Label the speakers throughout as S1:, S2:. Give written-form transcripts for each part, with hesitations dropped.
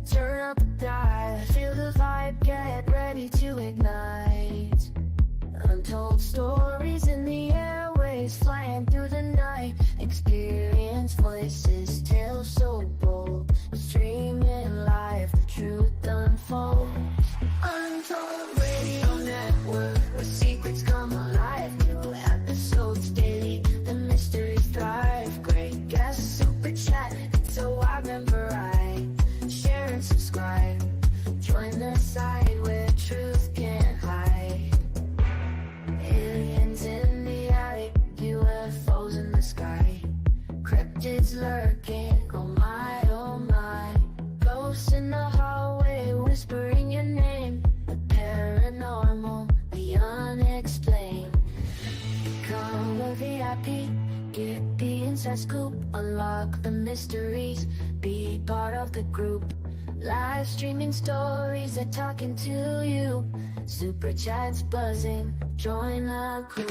S1: Turn up the dial, feel the vibe, get ready to ignite. Untold stories in the airways, flying through the night. Experience voices, tales so bold. Streaming live, the truth unfolds. Untold Radio Network, where secrets come alive. New episodes daily, the mysteries thrive. Great guests, super chat, so I remember I share and subscribe. Join the side where truth can't hide. Aliens in the attic, UFOs in the sky. Cryptids lurking, oh my, oh my. Ghosts in the hallway, whispering your name. The paranormal, the unexplained. Become a VIP, get the inside scoop. Unlock the mysteries, be part of the group. Live streaming stories, they're talking to you. Super chats buzzing, join the crew.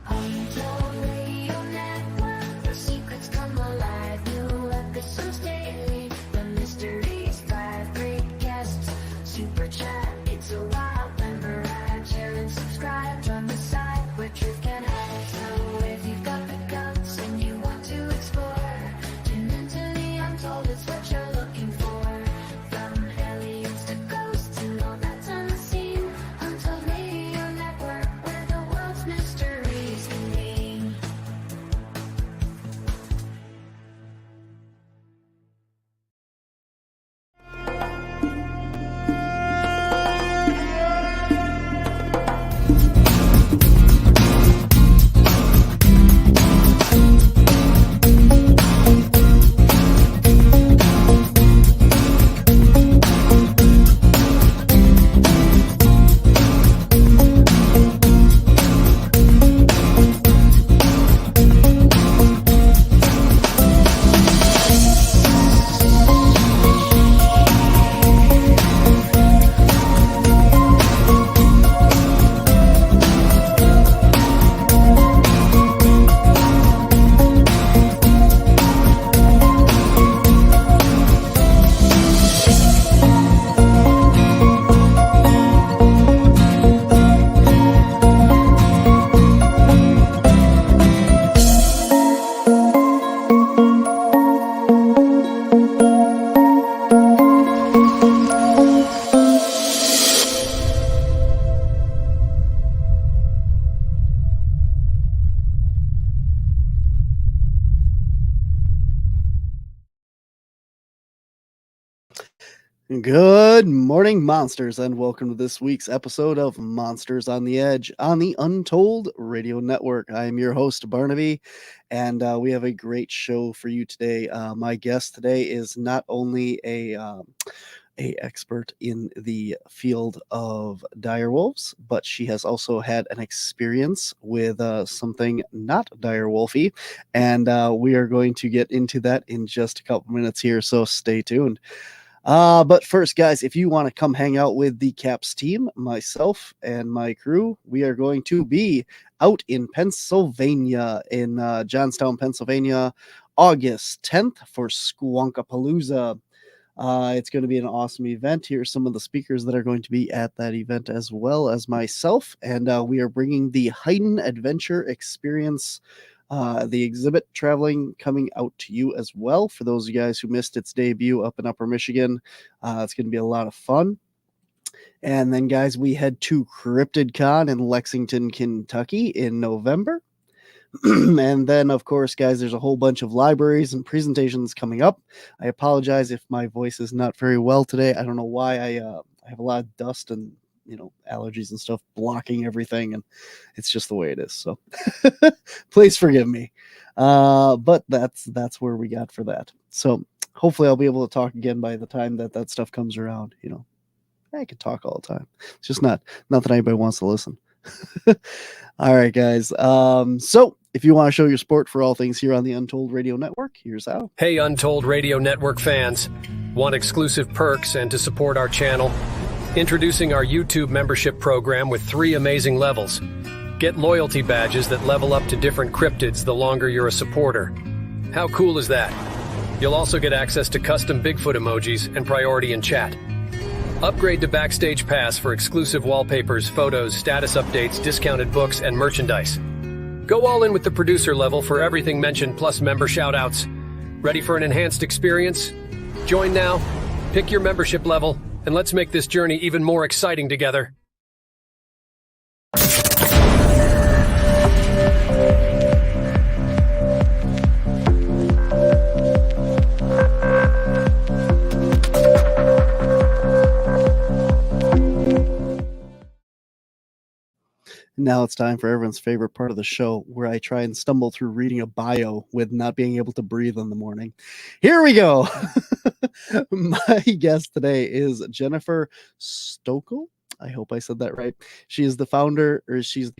S1: Untold Radio Network, the secrets come alive. New episodes daily, the mysteries thrive. Great guests, super chat, it's a wild member ride. Share and subscribe, join the side where truth can hide. So if you've got the guts and you want to explore, tune into the untold, it's what you're looking for. From aliens to ghosts and all that's unseen. Untold Radio Network, where the world's mysteries convene.
S2: Good morning, monsters, and welcome to this week's episode of Monsters on the Edge on the Untold Radio Network. I am your host, Barnaby, and we have a great show for you today. My guest today is not only a expert in the field of direwolves, but she has also had an experience with something not direwolfy, and we are going to get into that in just a couple minutes here, so stay tuned. But first, guys, if you want to come hang out with the Caps team, myself and my crew, we are going to be out in Pennsylvania, in Johnstown, Pennsylvania, August 10th for Squonkapalooza. It's going to be an awesome event. Here's some of the speakers that are going to be at that event, as well as myself. And we are bringing the Haydn Adventure Experience, the exhibit coming out to you as well. For those of you guys who missed its debut up in Upper Michigan, it's going to be a lot of fun. And then, guys, we head to CryptidCon in Lexington, Kentucky in November. And then, of course, guys, there's a whole bunch of libraries and presentations coming up. I apologize if my voice is not very well today. I don't know why. I have a lot of dust and allergies and stuff blocking everything, and it's just the way it is. So please forgive me. But that's where we got for that. So hopefully I'll be able to talk again by the time that stuff comes around. I can talk all the time. It's just not that anybody wants to listen. All right, guys. So if you want to show your support for all things here on the Untold Radio Network, here's how.
S3: Hey, Untold Radio Network fans. Want exclusive perks and to support our channel? Introducing our YouTube membership program with 3 amazing levels. Get loyalty badges that level up to different cryptids the longer you're a supporter. How cool is that? You'll also get access to custom Bigfoot emojis and priority in chat. Upgrade to Backstage Pass for exclusive wallpapers, photos, status updates, discounted books, and merchandise. Go all in with the producer level for everything mentioned plus member shoutouts. Ready for an enhanced experience? Join now, pick your membership level, and let's make this journey even more exciting together.
S2: Now it's time for everyone's favorite part of the show, where I try and stumble through reading a bio with not being able to breathe in the morning. Here we go. My guest today is Jennifer Stoeckl. I hope I said that right. She's the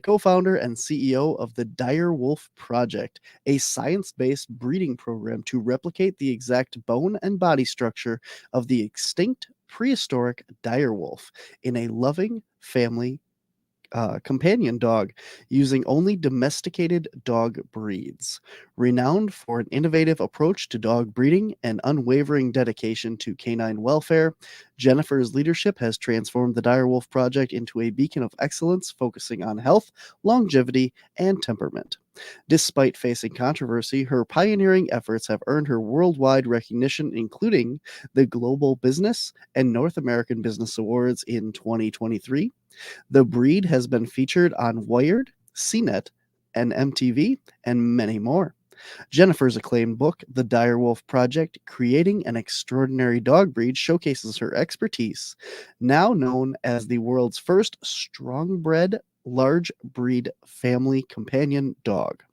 S2: co-founder and CEO of the Dire Wolf Project, a science-based breeding program to replicate the exact bone and body structure of the extinct prehistoric dire wolf in a loving family companion dog using only domesticated dog breeds. Renowned for an innovative approach to dog breeding and unwavering dedication to canine welfare, Jennifer's leadership has transformed the Dire Wolf Project into a beacon of excellence focusing on health, longevity, and temperament. Despite facing controversy, her pioneering efforts have earned her worldwide recognition, including the Global Business and North American Business Awards in 2023. The breed has been featured on Wired, CNET, and MTV, and many more. Jennifer's acclaimed book, The Dire Wolf Project, Creating an Extraordinary Dog Breed, showcases her expertise, now known as the world's first STRONGBRED large breed family companion dog.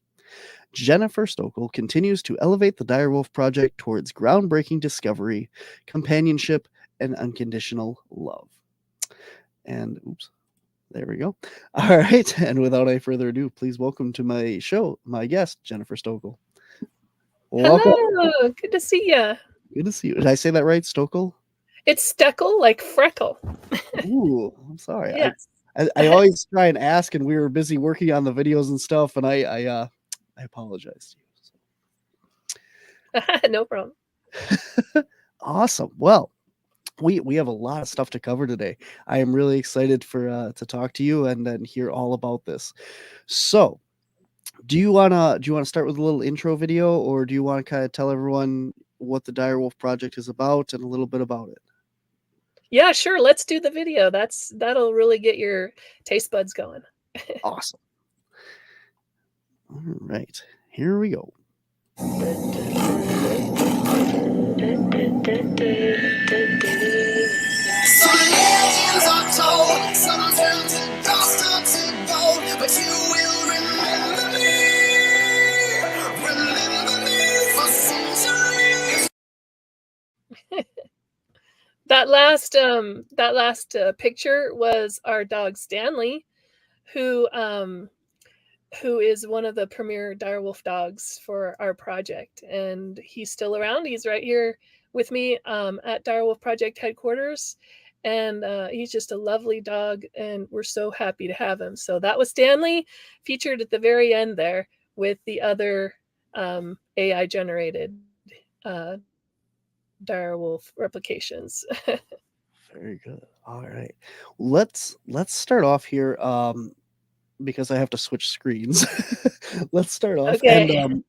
S2: Jennifer Stoeckl continues to elevate the Dire Wolf Project towards groundbreaking discovery, companionship, and unconditional love. And oops, there we go. All right. And without any further ado, please welcome to my show, my guest, Jennifer Stoeckl.
S4: Welcome. Hello. Good to see you.
S2: Good to see you. Did I say that right? Stoeckl?
S4: It's Stoeckl, like freckle.
S2: Ooh, I'm sorry.
S4: Yes.
S2: I always try and ask, and we were busy working on the videos and stuff, and I apologize to
S4: you. No problem.
S2: Awesome. Well, we have a lot of stuff to cover today. I am really excited for to talk to you and then hear all about this. So, do you wanna start with a little intro video, or do you want to kind of tell everyone what the Dire Wolf Project is about and a little bit about it?
S4: Yeah, sure. Let's do the video. That'll really get your taste buds going.
S2: Awesome. All right, here we go.
S1: Some legends are told, some turn to dust or to gold, but you will remember me for centuries.
S4: That last picture was our dog Stanley, who is one of the premier dire wolf dogs for our project, and he's still around. He's right here with me at Dire Wolf Project headquarters, and he's just a lovely dog, and we're so happy to have him. So that was Stanley, featured at the very end there with the other AI generated dire wolf replications.
S2: Very good. All right, let's start off here because I have to switch screens. Let's start off and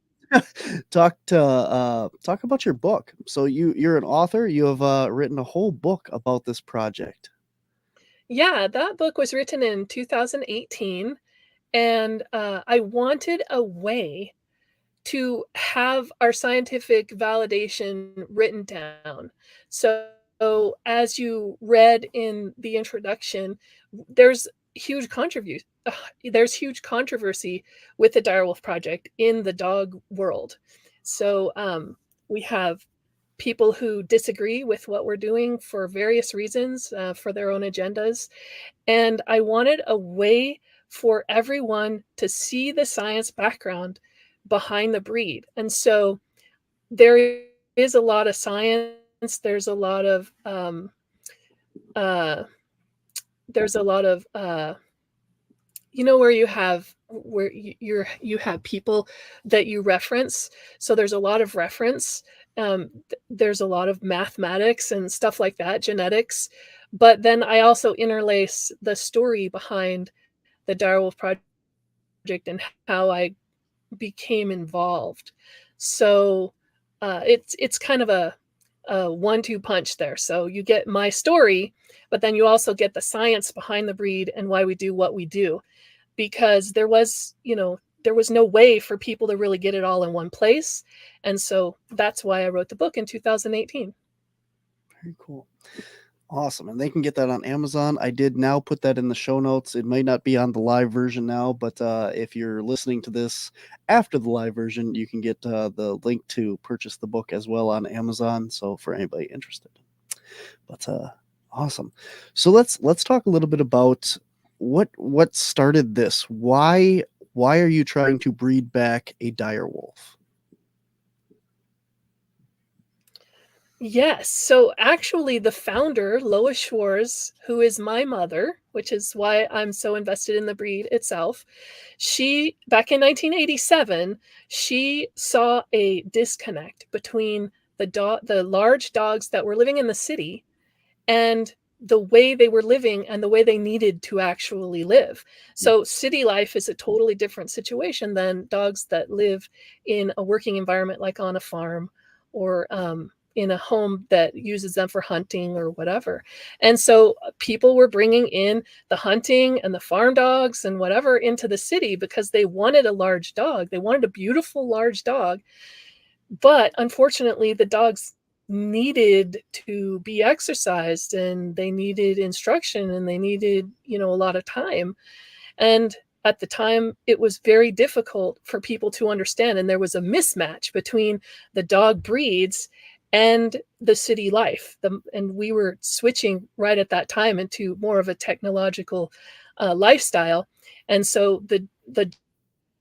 S2: talk about your book. So you're an author. You have written a whole book about this project.
S4: Yeah, that book was written in 2018, and I wanted a way to have our scientific validation written down. So as you read in the introduction, there's huge controversy with the Dire Wolf Project in the dog world. So we have people who disagree with what we're doing for various reasons, for their own agendas. And I wanted a way for everyone to see the science background behind the breed. And so there is a lot of science. There's a lot of where you have people that you reference. So there's a lot of reference, there's a lot of mathematics and stuff like that, genetics. But then I also interlace the story behind the Direwolf Project and how I became involved. So it's kind of a 1-2 punch there. So you get my story, but then you also get the science behind the breed and why we do what we do. Because there was no way for people to really get it all in one place. And so that's why I wrote the book in 2018.
S2: Very cool. Awesome. And they can get that on Amazon. I did now put that in the show notes. It might not be on the live version now, but if you're listening to this after the live version, you can get the link to purchase the book as well on Amazon. So for anybody interested. But awesome. So let's talk a little bit about what started this. Why are you trying to breed back a direwolf?
S4: Yes. So actually, the founder, Lois Schwarz, who is my mother, which is why I'm so invested in the breed itself, she, back in 1987, she saw a disconnect between the large dogs that were living in the city and the way they were living and the way they needed to actually live. So city life is a totally different situation than dogs that live in a working environment, like on a farm or in a home that uses them for hunting or whatever. And so people were bringing in the hunting and the farm dogs and whatever into the city because they wanted a large dog. They wanted a beautiful large dog. But unfortunately, the dogs needed to be exercised and they needed instruction and they needed, a lot of time. And at the time, it was very difficult for people to understand. And there was a mismatch between the dog breeds and the city life. And we were switching right at that time into more of a technological lifestyle. And so the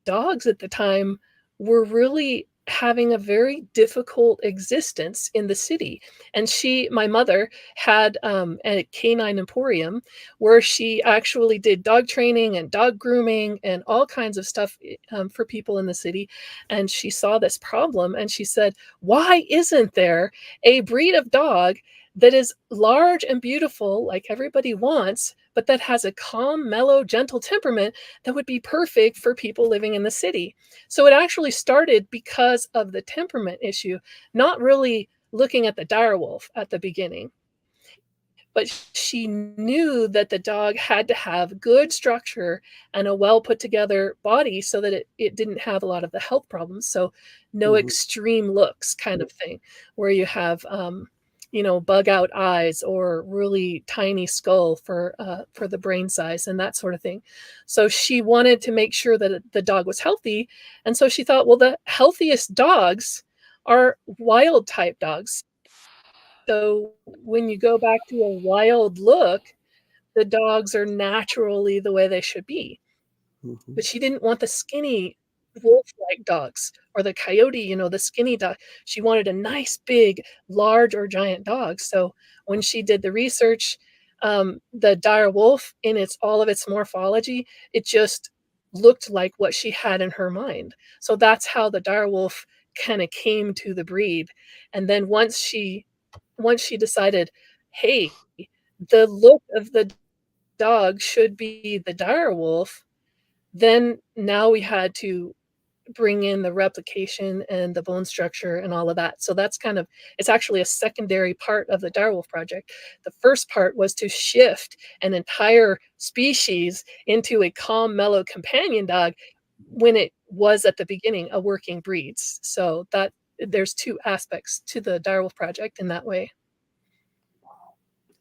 S4: dogs at the time were really having a very difficult existence in the city. And my mother, had a canine emporium where she actually did dog training and dog grooming and all kinds of stuff for people in the city. And she saw this problem and she said, why isn't there a breed of dog that is large and beautiful like everybody wants, but that has a calm, mellow, gentle temperament that would be perfect for people living in the city? So it actually started because of the temperament issue, not really looking at the direwolf at the beginning. But she knew that the dog had to have good structure and a well put together body so that it didn't have a lot of the health problems. So no extreme looks kind of thing, where you have bug out eyes or really tiny skull for the brain size and that sort of thing. So she wanted to make sure that the dog was healthy. And so she thought, well, the healthiest dogs are wild type dogs. So when you go back to a wild look, the dogs are naturally the way they should be. But she didn't want the skinny wolf-like dogs or the coyote, the skinny dog. She wanted a nice, big, large or giant dog. So when she did the research, the dire wolf in all of its morphology, it just looked like what she had in her mind. So that's how the dire wolf kind of came to the breed. And then once she decided, hey, the look of the dog should be the dire wolf, then now we had to bring in the replication and the bone structure and all of that. So that's it's actually a secondary part of the Direwolf project. The first part was to shift an entire species into a calm, mellow companion dog when it was at the beginning a working breed. So that there's two aspects to the Direwolf project in that way.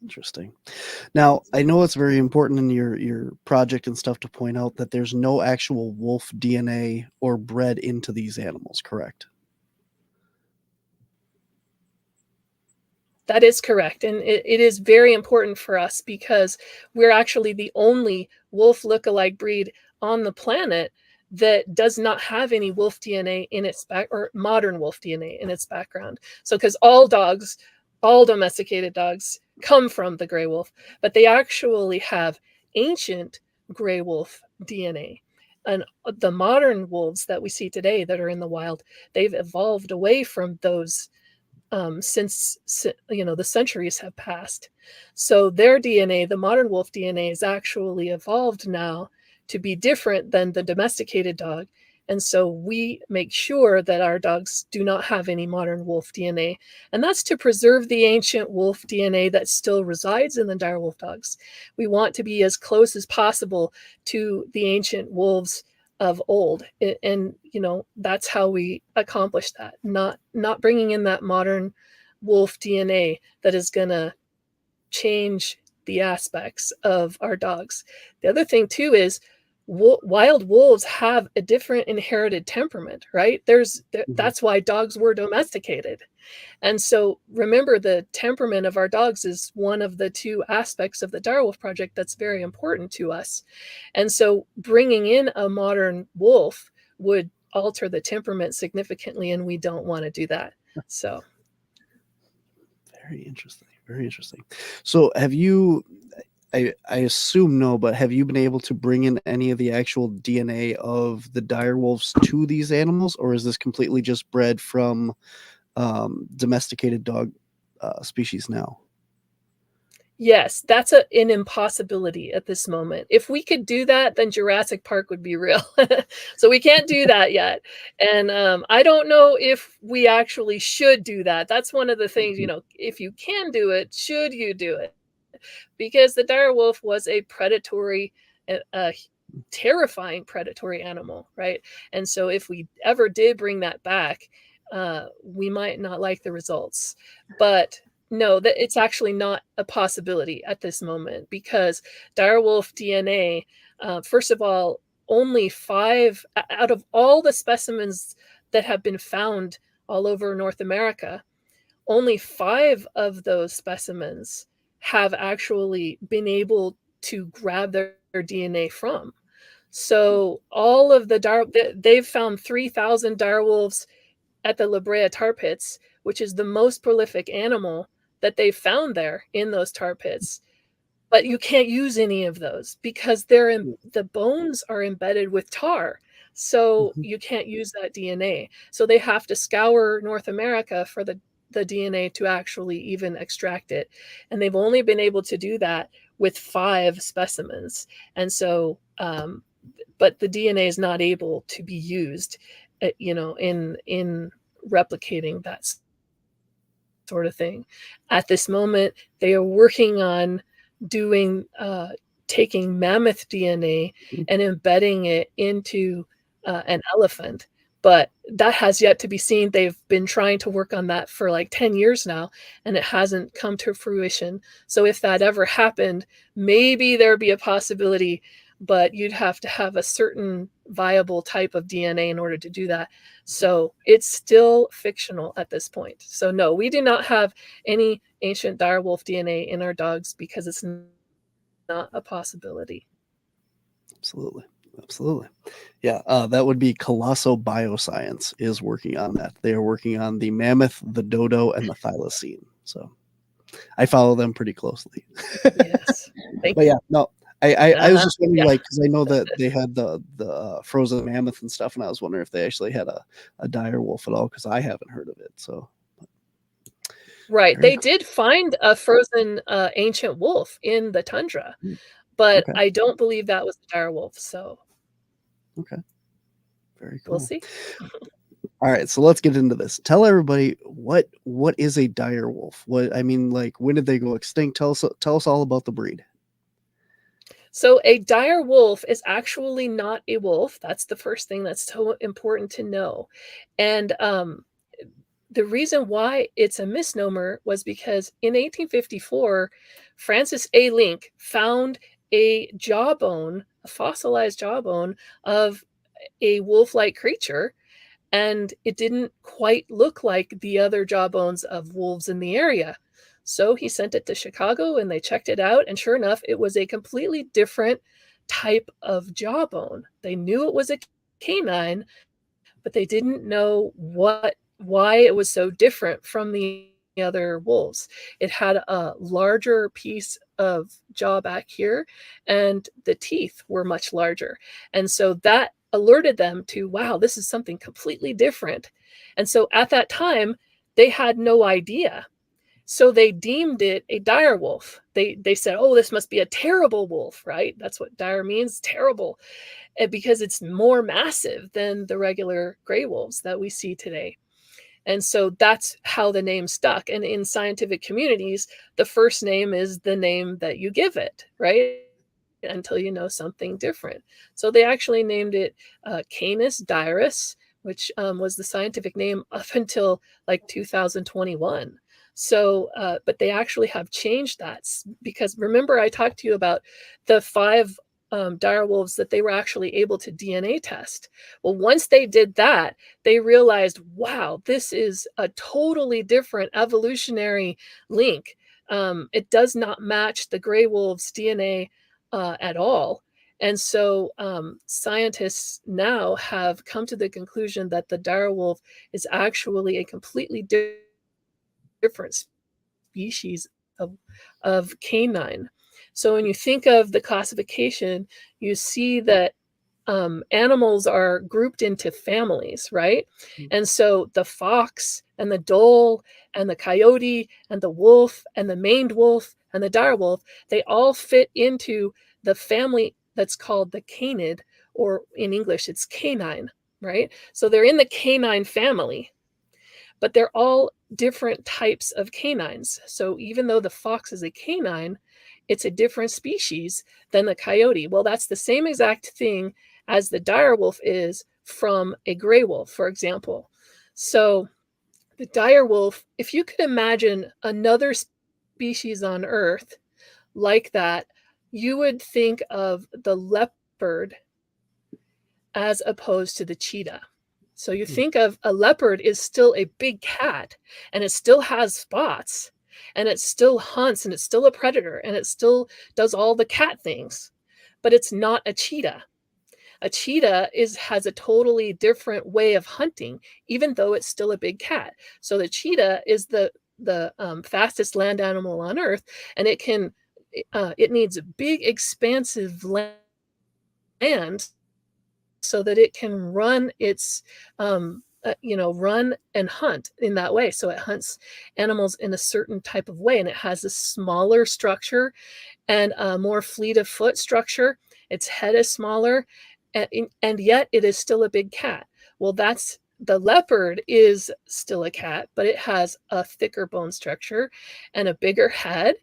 S2: Interesting. Now, I know it's very important in your project and stuff to point out that there's no actual wolf DNA or bred into these animals, correct?
S4: That is correct. And it is very important for us because we're actually the only wolf lookalike breed on the planet that does not have any wolf DNA in its or modern wolf DNA in its background. So because all domesticated dogs come from the gray wolf, but they actually have ancient gray wolf DNA. And the modern wolves that we see today that are in the wild, they've evolved away from those since the centuries have passed. So their DNA, the modern wolf DNA, is actually evolved now to be different than the domesticated dog. And so we make sure that our dogs do not have any modern wolf DNA. And that's to preserve the ancient wolf DNA that still resides in the direwolf dogs. We want to be as close as possible to the ancient wolves of old. And that's how we accomplish that. Not bringing in that modern wolf DNA that is going to change the aspects of our dogs. The other thing too is wild wolves have a different inherited temperament, right? That's why dogs were domesticated. And so remember, the temperament of our dogs is one of the two aspects of the direwolf project that's very important to us. And so bringing in a modern wolf would alter the temperament significantly, and we don't want to do that. So
S2: very interesting. Very interesting. So have you, I assume no, but have you been able to bring in any of the actual DNA of the direwolves to these animals, or is this completely just bred from domesticated dog species now?
S4: yes, that's an impossibility at this moment. If we could do that, then Jurassic Park would be real. So we can't do that yet. And I don't know if we actually should do that. That's one of the things, if you can do it, should you do it? Because the direwolf was a predatory, terrifying predatory animal, right? And so if we ever did bring that back, we might not like the results. But no, that it's actually not a possibility at this moment, because direwolf DNA, first of all, only 5 out of all the specimens that have been found all over North America, only 5 of those specimens have actually been able to grab their DNA from. So all of they've found 3,000 direwolves at the La Brea tar pits, which is the most prolific animal that they found there in those tar pits. But you can't use any of those because the bones are embedded with tar. So you can't use that DNA. So they have to scour North America for the DNA to actually even extract it. And they've only been able to do that with 5 specimens. And so, but the DNA is not able to be used, in replicating that sort of thing. At this moment, they are working on taking mammoth DNA and embedding it into an elephant. But that has yet to be seen. They've been trying to work on that for like 10 years now, and it hasn't come to fruition. So if that ever happened, maybe there'd be a possibility, but you'd have to have a certain viable type of DNA in order to do that. So it's still fictional at this point. So no, we do not have any ancient direwolf DNA in our dogs because it's not a possibility.
S2: Absolutely. Yeah, that would be Colosso Bioscience is working on that. They are working on the mammoth, the dodo, and the thylacine. So I follow them pretty closely.
S4: Yes.
S2: But yeah, no, I was just wondering, because I know that they had the frozen mammoth and stuff, and I was wondering if they actually had a dire wolf at all, because I haven't heard of it. So,
S4: right, they did find a frozen ancient wolf in the tundra, but I don't believe that was a dire wolf. So,
S2: okay, very cool.
S4: We'll see.
S2: All right, so let's get into this. Tell everybody what is a dire wolf. When did they go extinct? Tell us all about the breed.
S4: So a dire wolf is actually not a wolf. That's the first thing that's so important to know. And the reason why it's a misnomer was because in 1854, Francis A. Link found a jawbone, a fossilized jawbone of a wolf-like creature, and it didn't quite look like the other jawbones of wolves in the area. So he sent it to Chicago, and they checked it out, and sure enough, it was a completely different type of jawbone. They knew it was a canine, but they didn't know why it was so different from the other wolves. It had a larger piece of jaw back here, and the teeth were much larger. And so that alerted them to, wow, this is something completely different. And so at that time, they had no idea. So they deemed it a dire wolf. They said, oh, this must be a terrible wolf, right? That's what dire means, terrible, because it's more massive than the regular gray wolves that we see today. And so that's how the name stuck. And in scientific communities, the first name is the name that you give it, right? Until you know something different. So they actually named it Canis dirus, which was the scientific name up until like 2021. So, but they actually have changed that, because remember I talked to you about the 5 dire wolves that they were actually able to DNA test. Well, once they did that, they realized, wow, this is a totally different evolutionary link. It does not match the gray wolves' DNA at all. And so scientists now have come to the conclusion that the dire wolf is actually a completely different species of canine. So when you think of the classification, you see that animals are grouped into families, right? And so the fox and the dhole and the coyote and the wolf and the maned wolf and the dire wolf, they all fit into the family that's called the canid, or in English, it's canine, right? So they're in the canine family, but they're all different types of canines. So even though the fox is a canine, it's a different species than the coyote. Well, that's the same exact thing as the dire wolf is from a gray wolf, for example. So the dire wolf, if you could imagine another species on Earth like that, you would think of the leopard as opposed to the cheetah. So you think of a leopard is still a big cat, and it still has spots, and it still hunts, and it's still a predator, and it still does all the cat things, but it's not a cheetah. A cheetah has a totally different way of hunting, even though it's still a big cat. So the cheetah is the fastest land animal on Earth, and it needs a big, expansive land so that it can run its run and hunt in that way. So it hunts animals in a certain type of way, and it has a smaller structure and a more fleet of foot structure. Its head is smaller, and yet it is still a big cat. Well, the leopard is still a cat, but it has a thicker bone structure and a bigger head,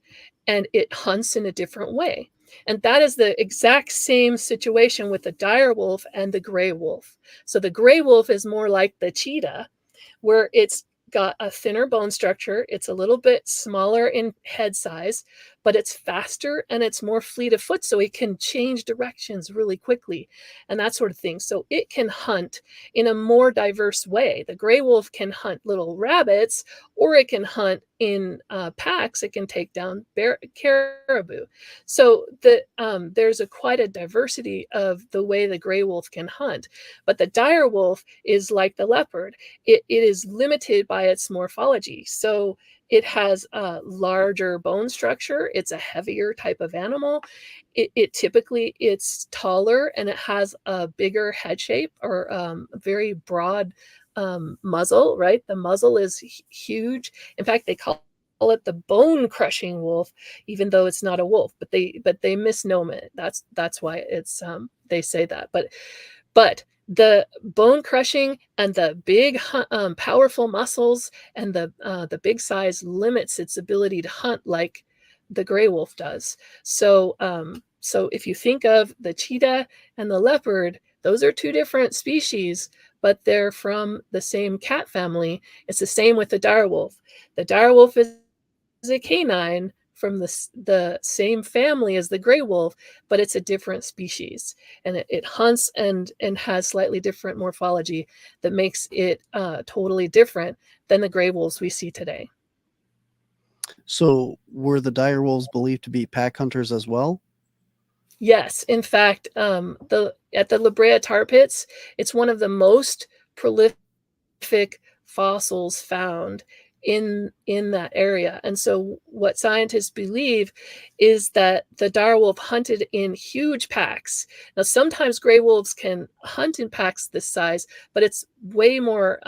S4: and it hunts in a different way. And that is the exact same situation with the dire wolf and the gray wolf. So the gray wolf is more like the cheetah, where it's got a thinner bone structure. It's a little bit smaller in head size, but it's faster and it's more fleet of foot, so it can change directions really quickly and that sort of thing. So it can hunt in a more diverse way. The gray wolf can hunt little rabbits, or it can hunt in packs. It can take down caribou. So there's quite a diversity of the way the gray wolf can hunt. But the dire wolf is like the leopard. It is limited by its morphology. So it has a larger bone structure. It's a heavier type of animal. Typically it's taller, and it has a bigger head shape, or a very broad muzzle, right? The muzzle is huge. In fact, they call it the bone crushing wolf, even though it's not a wolf, but they misnomer it. That's why it's they say that. But the bone crushing and the big powerful muscles and the big size limits its ability to hunt like the gray wolf does. So if you think of the cheetah and the leopard, those are 2 different species, but they're from the same cat family. It's the same with the dire wolf. The dire wolf is a canine from the same family as the gray wolf, but it's a different species, and it hunts and has slightly different morphology that makes it totally different than the gray wolves we see today.
S2: So were the dire wolves believed to be pack hunters as well?
S4: Yes, in fact, at the La Brea tar pits, it's one of the most prolific fossils found in that area. And so what scientists believe is that the dire wolf hunted in huge packs. Now, sometimes gray wolves can hunt in packs this size, but it's way more,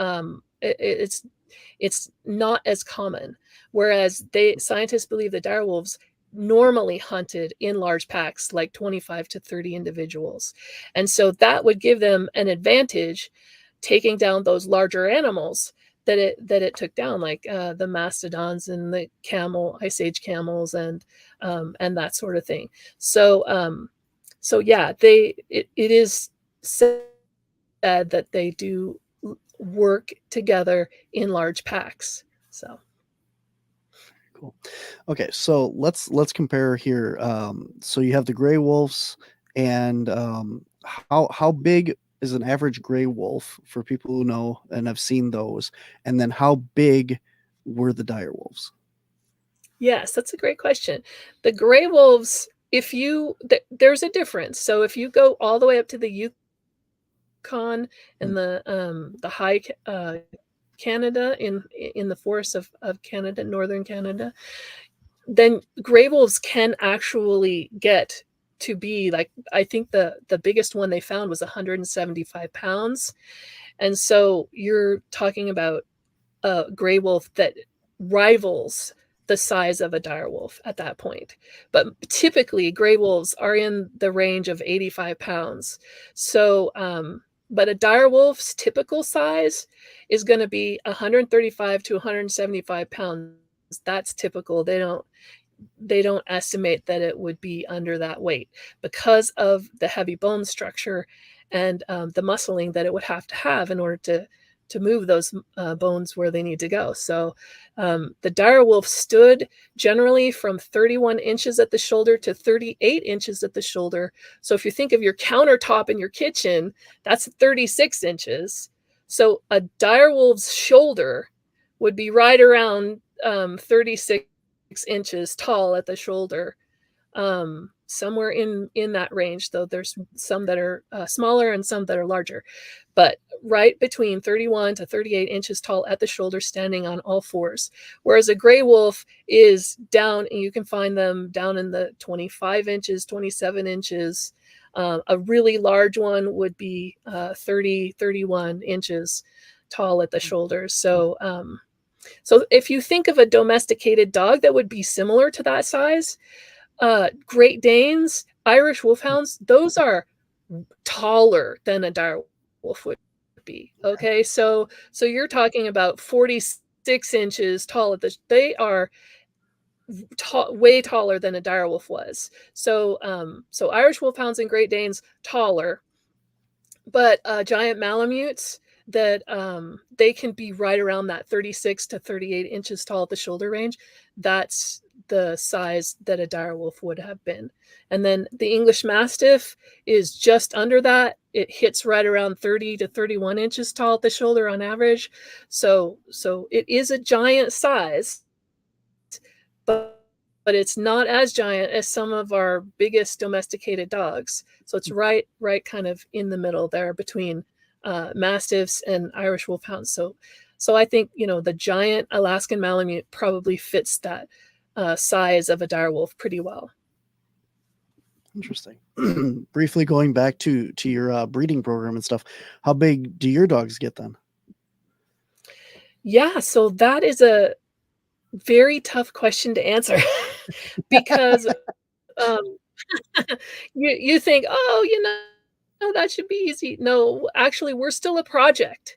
S4: it's not as common. Whereas scientists believe the direwolves normally hunted in large packs, like 25 to 30 individuals. And so that would give them an advantage taking down those larger animals that it took down, like the mastodons and the ice age camels and that sort of thing. So yeah, it is said that they do work together in large packs. So
S2: cool. Okay, so let's compare here. So you have the gray wolves, and how big is an average gray wolf for people who know and have seen those, and then how big were the dire wolves?
S4: Yes, that's a great question. The gray wolves, there's a difference. So if you go all the way up to the Yukon and the high Canada, in the forests of Canada, northern Canada, then gray wolves can actually get to be like, I think the biggest one they found was 175 pounds. And so you're talking about a gray wolf that rivals the size of a dire wolf at that point. But typically gray wolves are in the range of 85 pounds. So but a dire wolf's typical size is going to be 135 to 175 pounds. That's typical. They don't estimate that it would be under that weight because of the heavy bone structure and the muscling that it would have to have in order to move those bones where they need to go. So the dire wolf stood generally from 31 inches at the shoulder to 38 inches at the shoulder. So if you think of your countertop in your kitchen, that's 36 inches. So a dire wolf's shoulder would be right around 36 inches tall at the shoulder, somewhere in that range, though there's some that are smaller and some that are larger, but right between 31 to 38 inches tall at the shoulder, standing on all fours. Whereas a gray wolf is down, and you can find them down in the 25 inches, 27 inches. A really large one would be 30, 31 inches tall at the shoulders. So if you think of a domesticated dog that would be similar to that size, Great Danes, Irish Wolfhounds, those are taller than a dire wolf would be. Okay, so you're talking about 46 inches tall. They are way taller than a dire wolf was. So Irish Wolfhounds and Great Danes, taller, but giant Malamutes, that they can be right around that 36 to 38 inches tall at the shoulder range. That's the size that a dire wolf would have been. And then the English Mastiff is just under that. It hits right around 30 to 31 inches tall at the shoulder on average. So it is a giant size, but it's not as giant as some of our biggest domesticated dogs. So it's right kind of in the middle there between Mastiffs and Irish Wolfhounds. So I think, the giant Alaskan Malamute probably fits that size of a dire wolf pretty well.
S2: Interesting. Briefly going back to your breeding program and stuff, how big do your dogs get then?
S4: Yeah, so that is a very tough question to answer because you think, that should be easy. No, actually, we're still a project.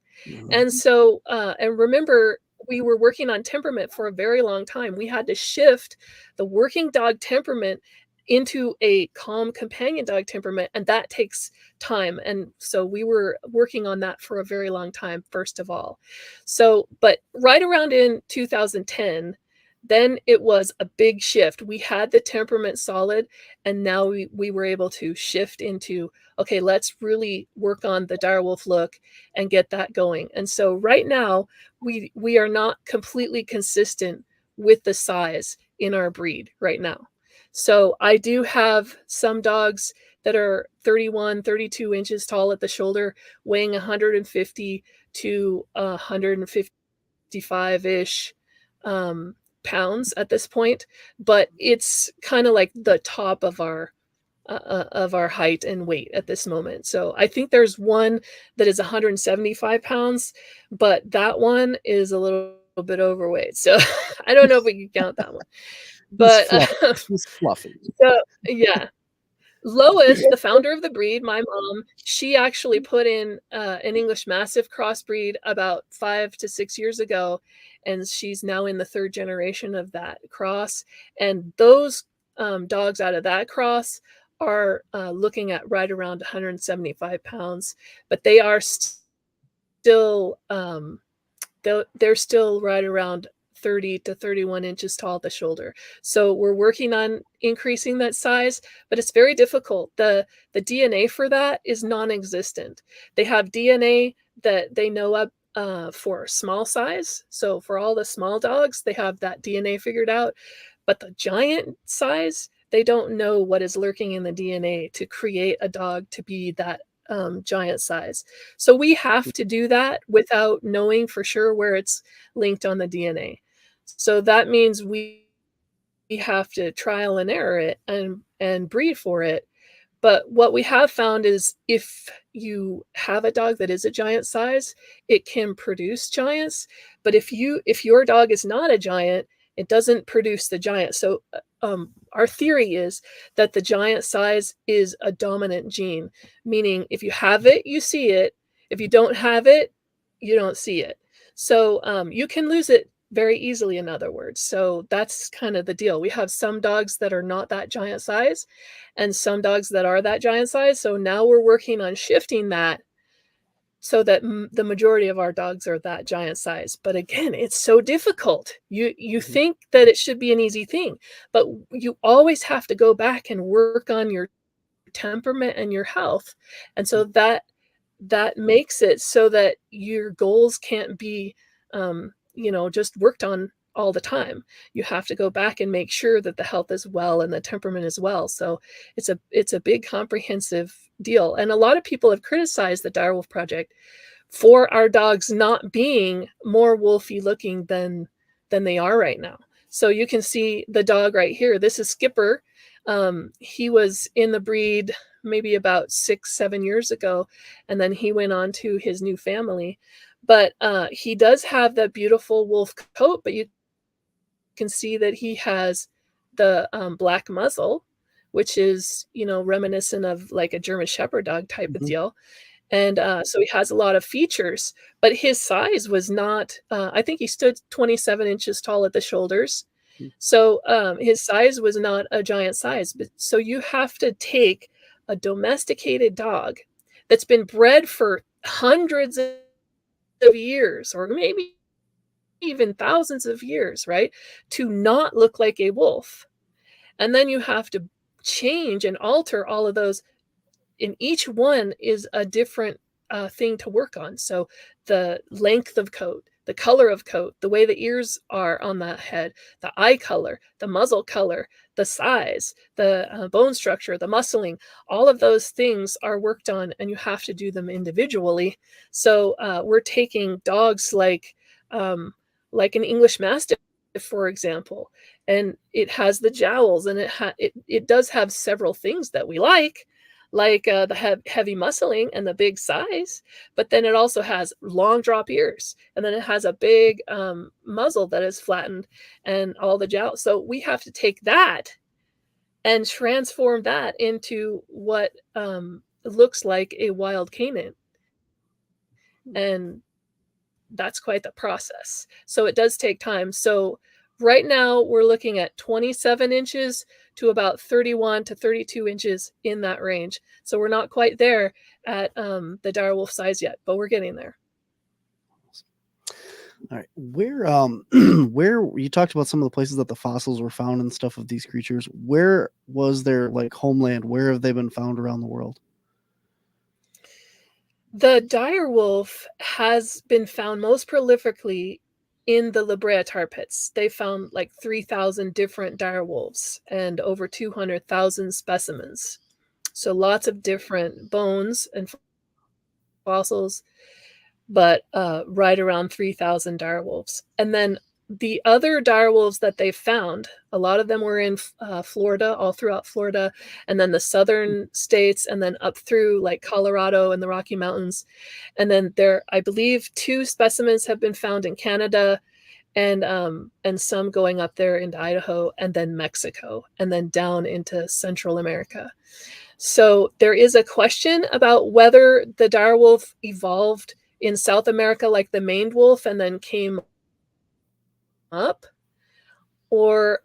S4: And so, and remember, we were working on temperament for a very long time. We had to shift the working dog temperament into a calm companion dog temperament, and that takes time. And so we were working on that for a very long time, first of all. So, but right around in 2010, then it was a big shift. We had the temperament solid, and now we were able to shift into, okay, let's really work on the direwolf look and get that going. And so right now we are not completely consistent with the size in our breed right now. So I do have some dogs that are 31, 32 inches tall at the shoulder, weighing 150 to 155-ish pounds at this point, but it's kind of like the top of our of our height and weight at this moment. So I think there's one that is 175 pounds, but that one is a little bit overweight. So I don't know if we can count that one. But
S2: He's fluffy.
S4: so yeah. Lois, the founder of the breed, my mom, she actually put in an English Mastiff crossbreed about 5 to 6 years ago, and she's now in the 3rd generation of that cross. And those dogs out of that cross are looking at right around 175 pounds, but they are still they're still right around 30 to 31 inches tall at the shoulder. So we're working on increasing that size, but it's very difficult. The DNA for that is non-existent. They have DNA that they know up for small size. So for all the small dogs, they have that DNA figured out. But the giant size, they don't know what is lurking in the DNA to create a dog to be that giant size. So we have to do that without knowing for sure where it's linked on the DNA. So that means we have to trial and error it and breed for it. But what we have found is if you have a dog that is a giant size, it can produce giants. But if your dog is not a giant, it doesn't produce the giant. So our theory is that the giant size is a dominant gene, meaning if you have it, you see it. If you don't have it, you don't see it. So you can lose it very easily, in other words. So that's kind of the deal. We have some dogs that are not that giant size and some dogs that are that giant size. So now we're working on shifting that so that the majority of our dogs are that giant size. But again, it's so difficult. You think that it should be an easy thing, but you always have to go back and work on your temperament and your health. And so that makes it so that your goals can't be just worked on all the time. You have to go back and make sure that the health is well and the temperament is well. So it's a big comprehensive deal. And a lot of people have criticized the Direwolf Project for our dogs not being more wolfy looking than they are right now. So you can see the dog right here. This is Skipper. He was in the breed maybe about 6-7 years ago, and then he went on to his new family. But he does have that beautiful wolf coat, but you can see that he has the black muzzle, which is, reminiscent of like a German Shepherd dog type of deal. And so he has a lot of features, but his size was not, I think he stood 27 inches tall at the shoulders. So his size was not a giant size. But so you have to take a domesticated dog that's been bred for hundreds of years, or maybe even thousands of years, right, to not look like a wolf. And then you have to change and alter all of those. And each one is a different thing to work on. So the length of coat, the color of coat, the way the ears are on that head, the eye color, the muzzle color, the size, the bone structure, the muscling, all of those things are worked on, and you have to do them individually. So we're taking dogs like an English Mastiff, for example, and it has the jowls, and it does have several things that we like the heavy muscling and the big size, but then it also has long drop ears, and then it has a big muzzle that is flattened and all the jowls. So we have to take that and transform that into what looks like a wild canine. And that's quite the process. So it does take time. So right now we're looking at 27 inches to about 31 to 32 inches in that range. So we're not quite there at the direwolf size yet, but we're getting there.
S2: All right. Where you talked about some of the places that the fossils were found and stuff of these creatures. Where was their like homeland? Where have they been found around the world?
S4: The direwolf has been found most prolifically in the La Brea tar pits. They found like 3,000 different direwolves and over 200,000 specimens. So lots of different bones and fossils, but right around 3,000 direwolves. And then the other dire wolves that they found, a lot of them were in Florida, all throughout Florida, and then the southern states, and then up through like Colorado and the Rocky Mountains. And then there, I believe, 2 specimens have been found in Canada, and some going up there into Idaho, and then Mexico, and then down into Central America. So there is a question about whether the dire wolf evolved in South America like the maned wolf and then came up, or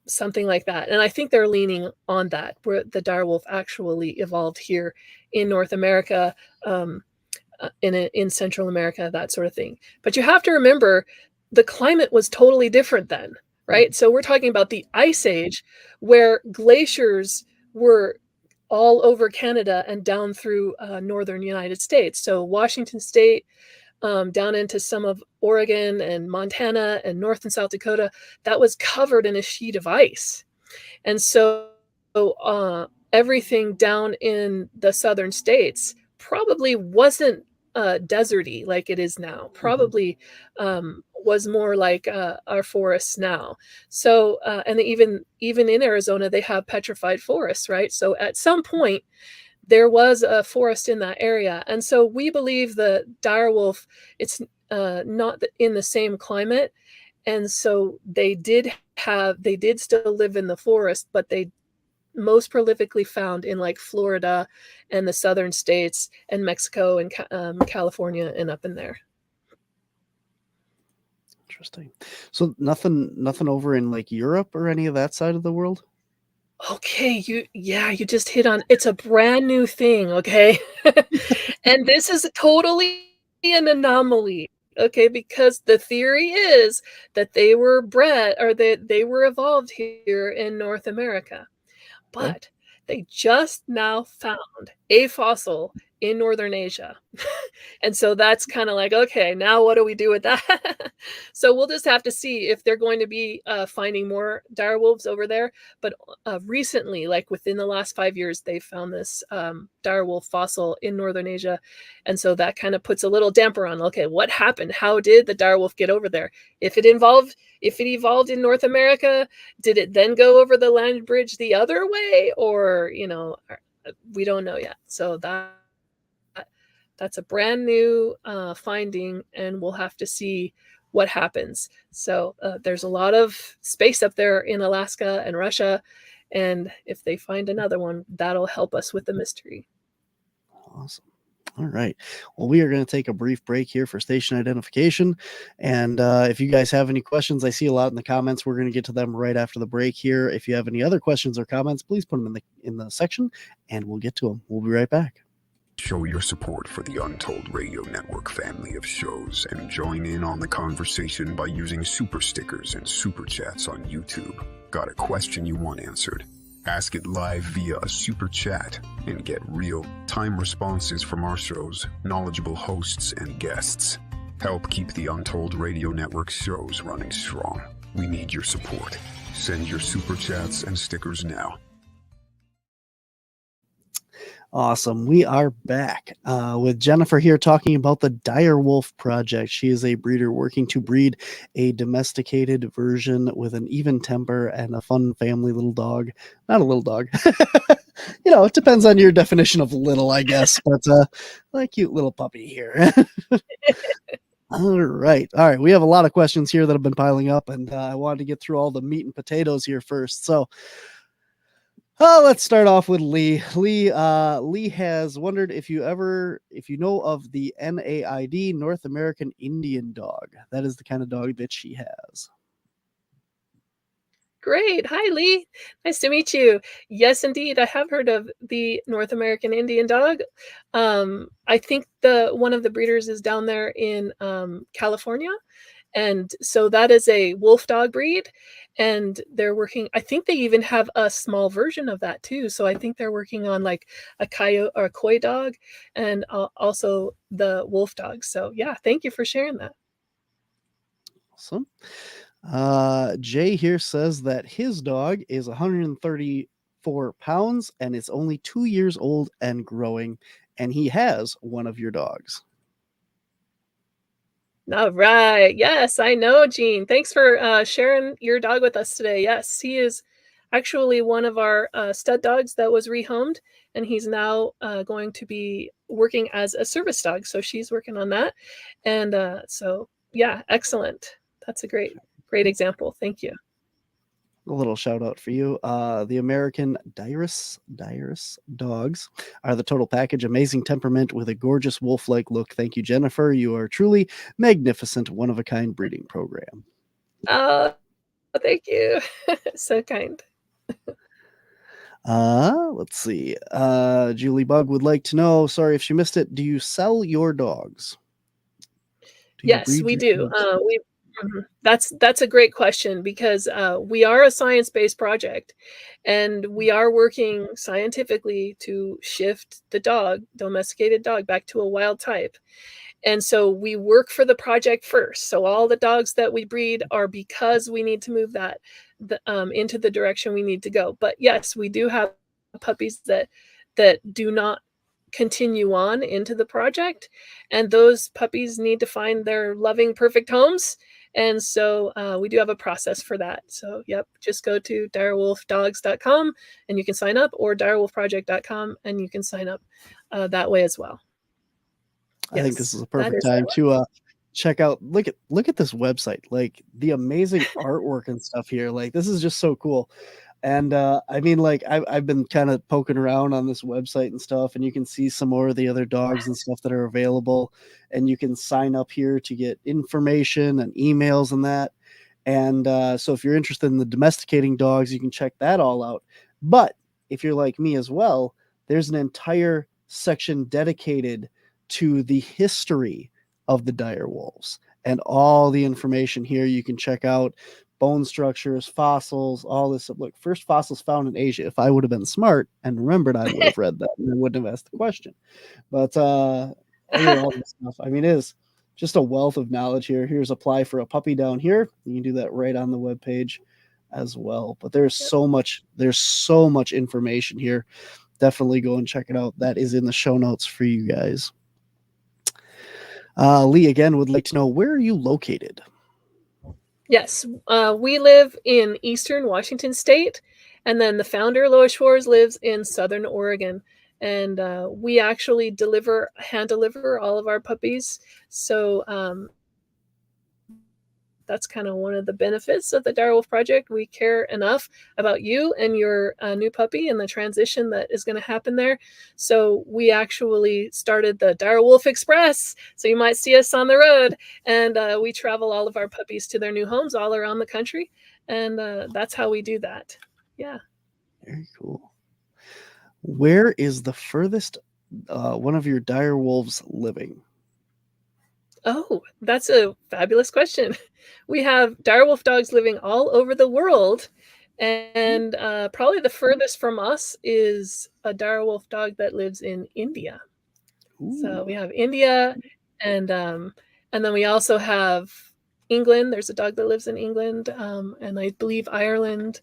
S4: something like that. And I think they're leaning on that, where the dire wolf actually evolved here in North America, in Central America, that sort of thing. But you have to remember, the climate was totally different then, right? So we're talking about the Ice Age, where glaciers were all over Canada and down through northern United States. So Washington State, down into some of Oregon and Montana and North and South Dakota, that was covered in a sheet of ice. And so everything down in the southern states probably wasn't deserty like it is now. Probably was more like our forests now. So and even in Arizona, they have petrified forests, right? So at some point, there was a forest in that area. And so we believe the dire wolf, it's not in the same climate. And so they did still live in the forest, but they most prolifically found in like Florida and the southern states and Mexico and California and up in there.
S2: Interesting. So nothing over in like Europe or any of that side of the world?
S4: Okay, you just hit on, it's a brand new thing, okay? And this is totally an anomaly, okay? Because the theory is that they were bred, or that they were evolved here in North America. But they just now found a fossil in Northern Asia. And so that's kind of like, okay, now what do we do with that? So we'll just have to see if they're going to be finding more dire wolves over there. But recently, like within the last 5 years, they found this dire wolf fossil in Northern Asia. And so that kind of puts a little damper on, okay, what happened? How did the dire wolf get over there? If it evolved in North America, did it then go over the land bridge the other way? Or, we don't know yet. So that's a brand new finding, and we'll have to see what happens. So there's a lot of space up there in Alaska and Russia, and if they find another one, that'll help us with the mystery.
S2: Awesome. All right. Well, we are going to take a brief break here for station identification. And if you guys have any questions, I see a lot in the comments. We're going to get to them right after the break here. If you have any other questions or comments, please put them in the section, and we'll get to them. We'll be right back.
S5: Show your support for the Untold Radio Network family of shows and join in on the conversation by using super stickers and super chats on YouTube. Got a question you want answered? Ask it live via a super chat and get real-time responses from our show's knowledgeable hosts and guests. Help keep the Untold Radio Network shows running strong. We need your support. Send your super chats and stickers now.
S2: Awesome. We are back with Jennifer here talking about the Dire Wolf Project. She is a breeder working to breed a domesticated version with an even temper and a fun family little dog. Not a little dog. It depends on your definition of little, I guess, but a cute little puppy here. All right. We have a lot of questions here that have been piling up, and I wanted to get through all the meat and potatoes here first. So let's start off with Lee. Lee has wondered if you know of the NAID, North American Indian Dog. That is the kind of dog that she has.
S4: Great. Hi, Lee. Nice to meet you. Yes, indeed. I have heard of the North American Indian Dog. I think one of the breeders is down there in California. And so that is a wolf dog breed, and they're working, I think they even have a small version of that too. So I think they're working on like a coyote or a coy dog, and also the wolf dog. So yeah, thank you for sharing that.
S2: Awesome. Jay here says that his dog is 134 pounds and it's only 2 years old and growing, and he has one of your dogs.
S4: All right. Yes, I know, Gene. Thanks for sharing your dog with us today. Yes, he is actually one of our stud dogs that was rehomed, and he's now going to be working as a service dog. So she's working on that. And so, yeah, excellent. That's a great example. Thank you.
S2: A little shout out for you. The American Dirus dogs are the total package. Amazing temperament with a gorgeous wolf-like look. Thank you, Jennifer. You are truly magnificent, one-of-a-kind breeding program.
S4: Oh, thank you. So kind.
S2: Let's see. Julie Bug would like to know, sorry if she missed it, do you sell your dogs? Do you
S4: Yes,
S2: breed
S4: we
S2: your
S4: do.
S2: dogs?
S4: That's a great question because we are a science-based project, and we are working scientifically to shift the domesticated dog, back to a wild type. And so we work for the project first. So all the dogs that we breed are because we need to move that into the direction we need to go. But yes, we do have puppies that do not continue on into the project, and those puppies need to find their loving, perfect homes. And so we do have a process for that. So, yep, just go to direwolfdogs.com and you can sign up, or direwolfproject.com and you can sign up that way as well.
S2: I think this is a
S4: That
S2: perfect
S4: is
S2: time to check out. Look at this website, like the amazing artwork and stuff here. Like this is just so cool. And I mean, like I've been kind of poking around on this website and stuff, and you can see some more of the other dogs and stuff that are available, and you can sign up here to get information and emails and that. And so if you're interested in the domesticating dogs, you can check that all out. But if you're like me as well, there's an entire section dedicated to the history of the dire wolves, and all the information here you can check out: bone structures, fossils, all this. Look, first fossils found in Asia. If I would have been smart and remembered, I would have read that and I wouldn't have asked the question. But here, all this stuff. I mean, it is just a wealth of knowledge here. Here's apply for a puppy down here. You can do that right on the webpage as well. But there's so much information here. Definitely go and check it out. That is in the show notes for you guys. Lee again would like to know, where are you located?
S4: Yes, we live in Eastern Washington State, and then the founder, Lois Schwartz, lives in Southern Oregon. And we actually hand deliver all of our puppies. So that's kind of one of the benefits of the Direwolf Project. We care enough about you and your new puppy and the transition that is going to happen there. So we actually started the Direwolf Express. So you might see us on the road, and we travel all of our puppies to their new homes all around the country. And that's how we do that. Yeah.
S2: Very cool. Where is the furthest one of your dire wolves living?
S4: Oh, that's a fabulous question. We have direwolf dogs living all over the world, and probably the furthest from us is a direwolf dog that lives in India. So we have India, and then we also have England. There's a dog that lives in England, and I believe Ireland.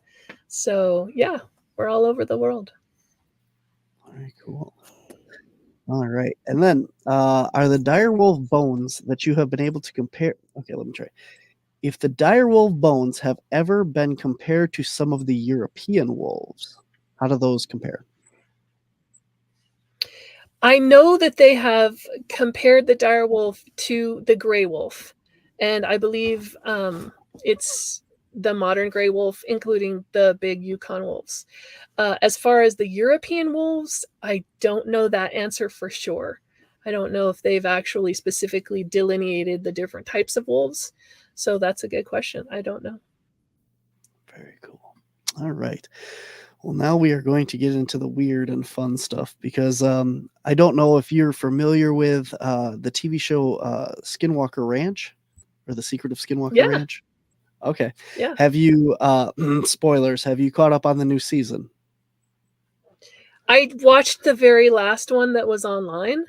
S4: So yeah, we're all over the world.
S2: Very cool. All right. And then are the direwolf bones that you have been able to compare? Okay, let me try. If the direwolf bones have ever been compared to some of the European wolves, how do those compare?
S4: I know that they have compared the direwolf to the gray wolf, and I believe it's the modern gray wolf, including the big Yukon wolves. As far as the European wolves, I don't know that answer for sure. I don't know if they've actually specifically delineated the different types of wolves. So that's a good question. I don't know.
S2: Very cool. All right. Well, now we are going to get into the weird and fun stuff, because I don't know if you're familiar with the TV show Skinwalker Ranch, or The Secret of Skinwalker Ranch. Okay.
S4: Yeah.
S2: Have you, spoilers, have you caught up on the new season?
S4: I watched the very last one that was online,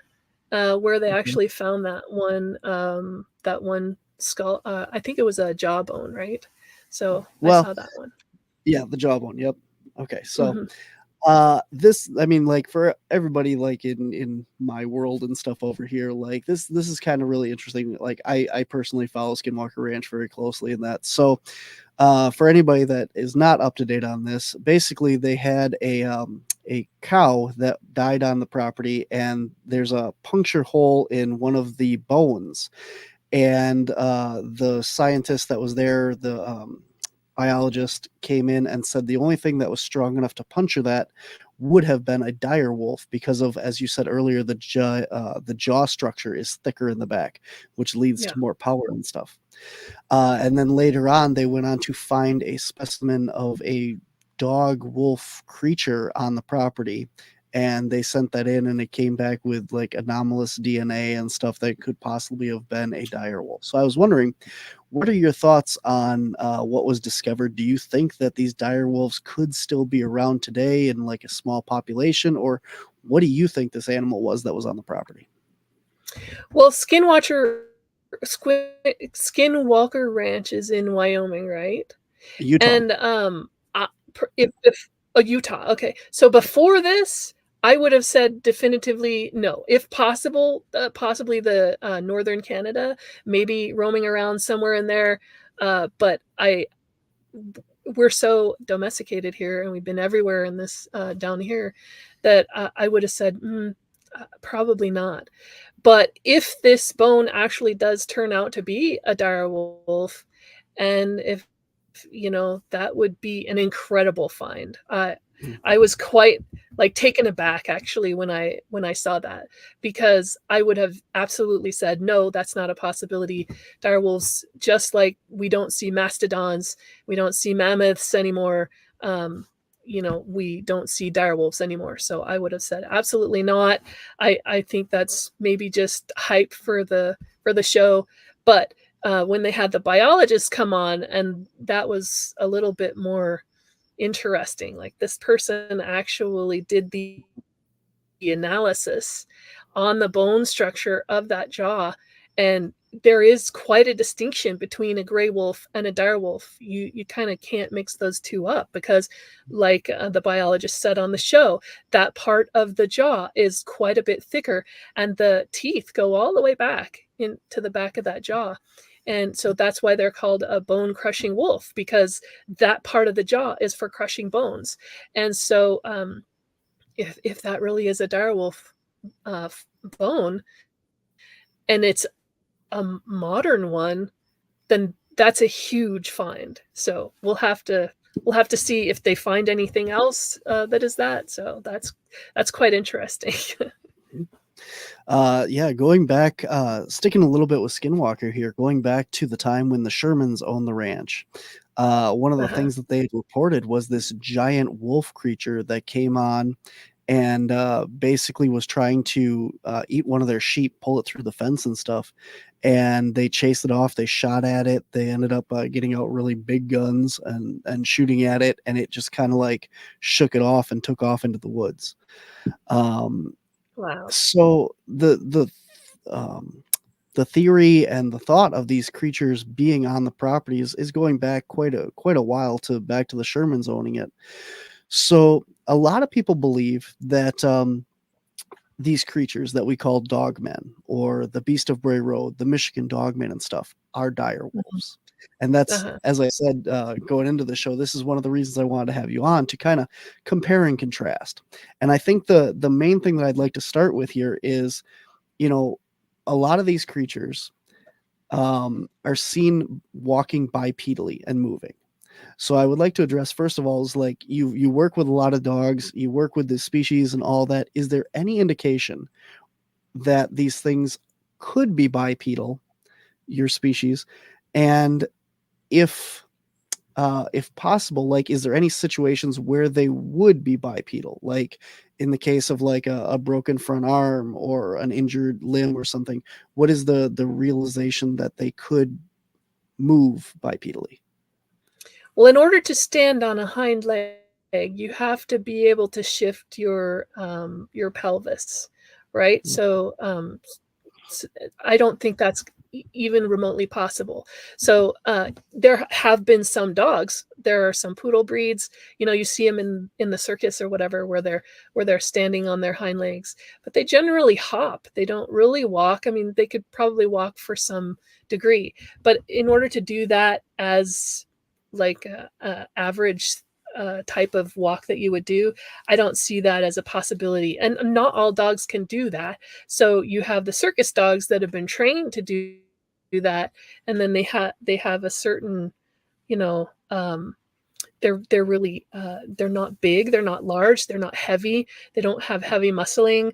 S4: where they actually found that one skull. I think it was a jawbone, right? So I saw that one.
S2: Yeah, the jawbone. Yep. Okay. So This, I mean, like for everybody, like in my world and stuff over here, like this is kind of really interesting. Like I personally follow Skinwalker Ranch very closely in that. So for anybody that is not up to date on this, basically they had a cow that died on the property, and there's a puncture hole in one of the bones, and the scientist that was there, the biologist, came in and said the only thing that was strong enough to puncture that would have been a dire wolf, because of, as you said earlier, the jaw structure is thicker in the back, which leads
S4: Yeah.
S2: to more power and stuff. And then later on, they went on to find a specimen of a dog wolf creature on the property. And they sent that in, and it came back with like anomalous DNA and stuff that could possibly have been a dire wolf. So I was wondering, what are your thoughts on what was discovered? Do you think that these dire wolves could still be around today in like a small population, or what do you think this animal was that was on the property?
S4: Well, Skinwalker Ranch is in Wyoming, right?
S2: Utah.
S4: And if Utah, okay. So before this, I would have said definitively no. If possible, possibly the northern Canada, maybe roaming around somewhere in there. But we're so domesticated here, and we've been everywhere in this down here, that I would have said probably not. But if this bone actually does turn out to be a dire wolf, and if that would be an incredible find. I was quite like taken aback actually when I saw that, because I would have absolutely said no, that's not a possibility. Dire wolves, just like we don't see mastodons, we don't see mammoths anymore. We don't see dire wolves anymore. So I would have said absolutely not. I think that's maybe just hype for the show, but when they had the biologists come on, and that was a little bit more interesting. Like, this person actually did the analysis on the bone structure of that jaw, and there is quite a distinction between a gray wolf and a dire wolf. You kind of can't mix those two up, because like the biologist said on the show, that part of the jaw is quite a bit thicker, and the teeth go all the way back into the back of that jaw. And so that's why they're called a bone crushing wolf, because that part of the jaw is for crushing bones. And so if that really is a dire wolf bone, and it's a modern one, then that's a huge find. So we'll have to see if they find anything else that is that. So that's quite interesting.
S2: Yeah, going back, sticking a little bit with Skinwalker here, going back to the time when the Shermans owned the ranch. One of the things that they had reported was this giant wolf creature that came on and basically was trying to eat one of their sheep, pull it through the fence and stuff. And they chased it off. They shot at it. They ended up getting out really big guns and shooting at it, and it just kind of like shook it off and took off into the woods.
S4: Wow.
S2: So the theory and the thought of these creatures being on the property is going back quite a while, back to the Shermans owning it. So a lot of people believe that these creatures that we call dogmen, or the Beast of Bray Road, the Michigan dogmen and stuff, are dire wolves. And that's, as I said, going into the show, this is one of the reasons I wanted to have you on, to kind of compare and contrast. And I think the main thing that I'd like to start with here is, a lot of these creatures are seen walking bipedally and moving. So I would like to address, first of all, is like you work with a lot of dogs, you work with the species and all that. Is there any indication that these things could be bipedal, your species? And if possible, like, is there any situations where they would be bipedal, like in the case of like a broken front arm or an injured limb or something? What is the realization that they could move bipedally?
S4: Well, in order to stand on a hind leg, you have to be able to shift your pelvis, right? So I don't think that's even remotely possible. So there have been some dogs. There are some poodle breeds. You see them in the circus or whatever, where they're standing on their hind legs, but they generally hop. They don't really walk. I mean, they could probably walk for some degree, but in order to do that as like a average type of walk that you would do, I don't see that as a possibility. And not all dogs can do that. So you have the circus dogs that have been trained to do that, and then they have a certain, they're really they're not big, they're not large, they're not heavy, they don't have heavy muscling.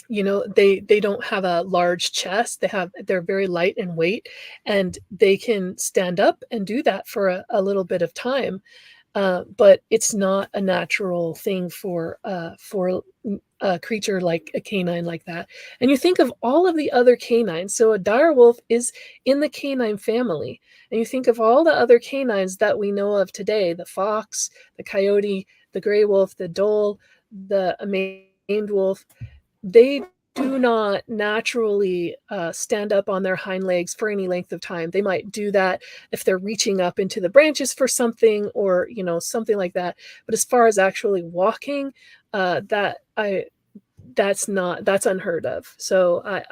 S4: They don't have a large chest. They're very light in weight, and they can stand up and do that for a little bit of time. But it's not a natural thing for a creature like a canine like that. And you think of all of the other canines. So a dire wolf is in the canine family. And you think of all the other canines that we know of today: the fox, the coyote, the gray wolf, the dhole, the maned wolf. They do not naturally stand up on their hind legs for any length of time. They might do that if they're reaching up into the branches for something, or something like that. But as far as actually walking, that's unheard of. So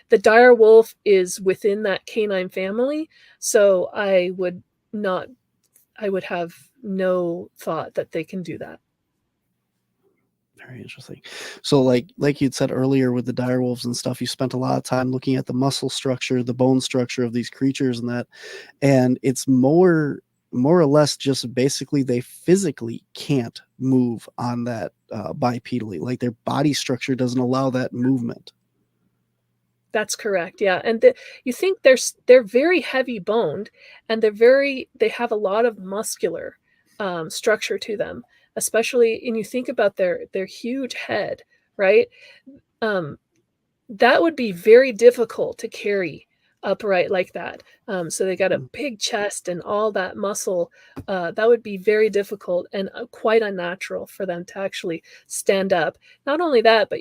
S4: the dire wolf is within that canine family. So I would have no thought that they can do that.
S2: Very interesting. So like you'd said earlier with the dire wolves and stuff, you spent a lot of time looking at the muscle structure, the bone structure of these creatures and it's more or less just basically they physically can't move on that bipedally. Like their body structure doesn't allow that movement.
S4: That's correct. Yeah. And you think they're very heavy boned, and they have a lot of muscular structure to them, especially, and you think about their huge head, right? That would be very difficult to carry upright like that. So they got a big chest and all that muscle. That would be very difficult and quite unnatural for them to actually stand up. Not only that, but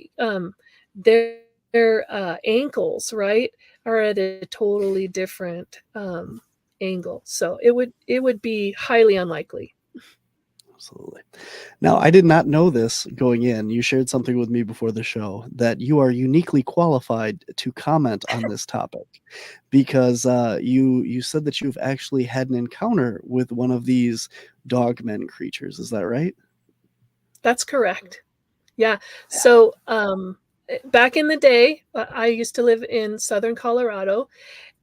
S4: their ankles, right, are at a totally different angle. So it would be highly unlikely.
S2: Absolutely. Now, I did not know this going in. You shared something with me before the show that you are uniquely qualified to comment on this topic, because you said that you've actually had an encounter with one of these dogmen creatures. Is that right?
S4: That's correct. Yeah. So back in the day, I used to live in southern Colorado,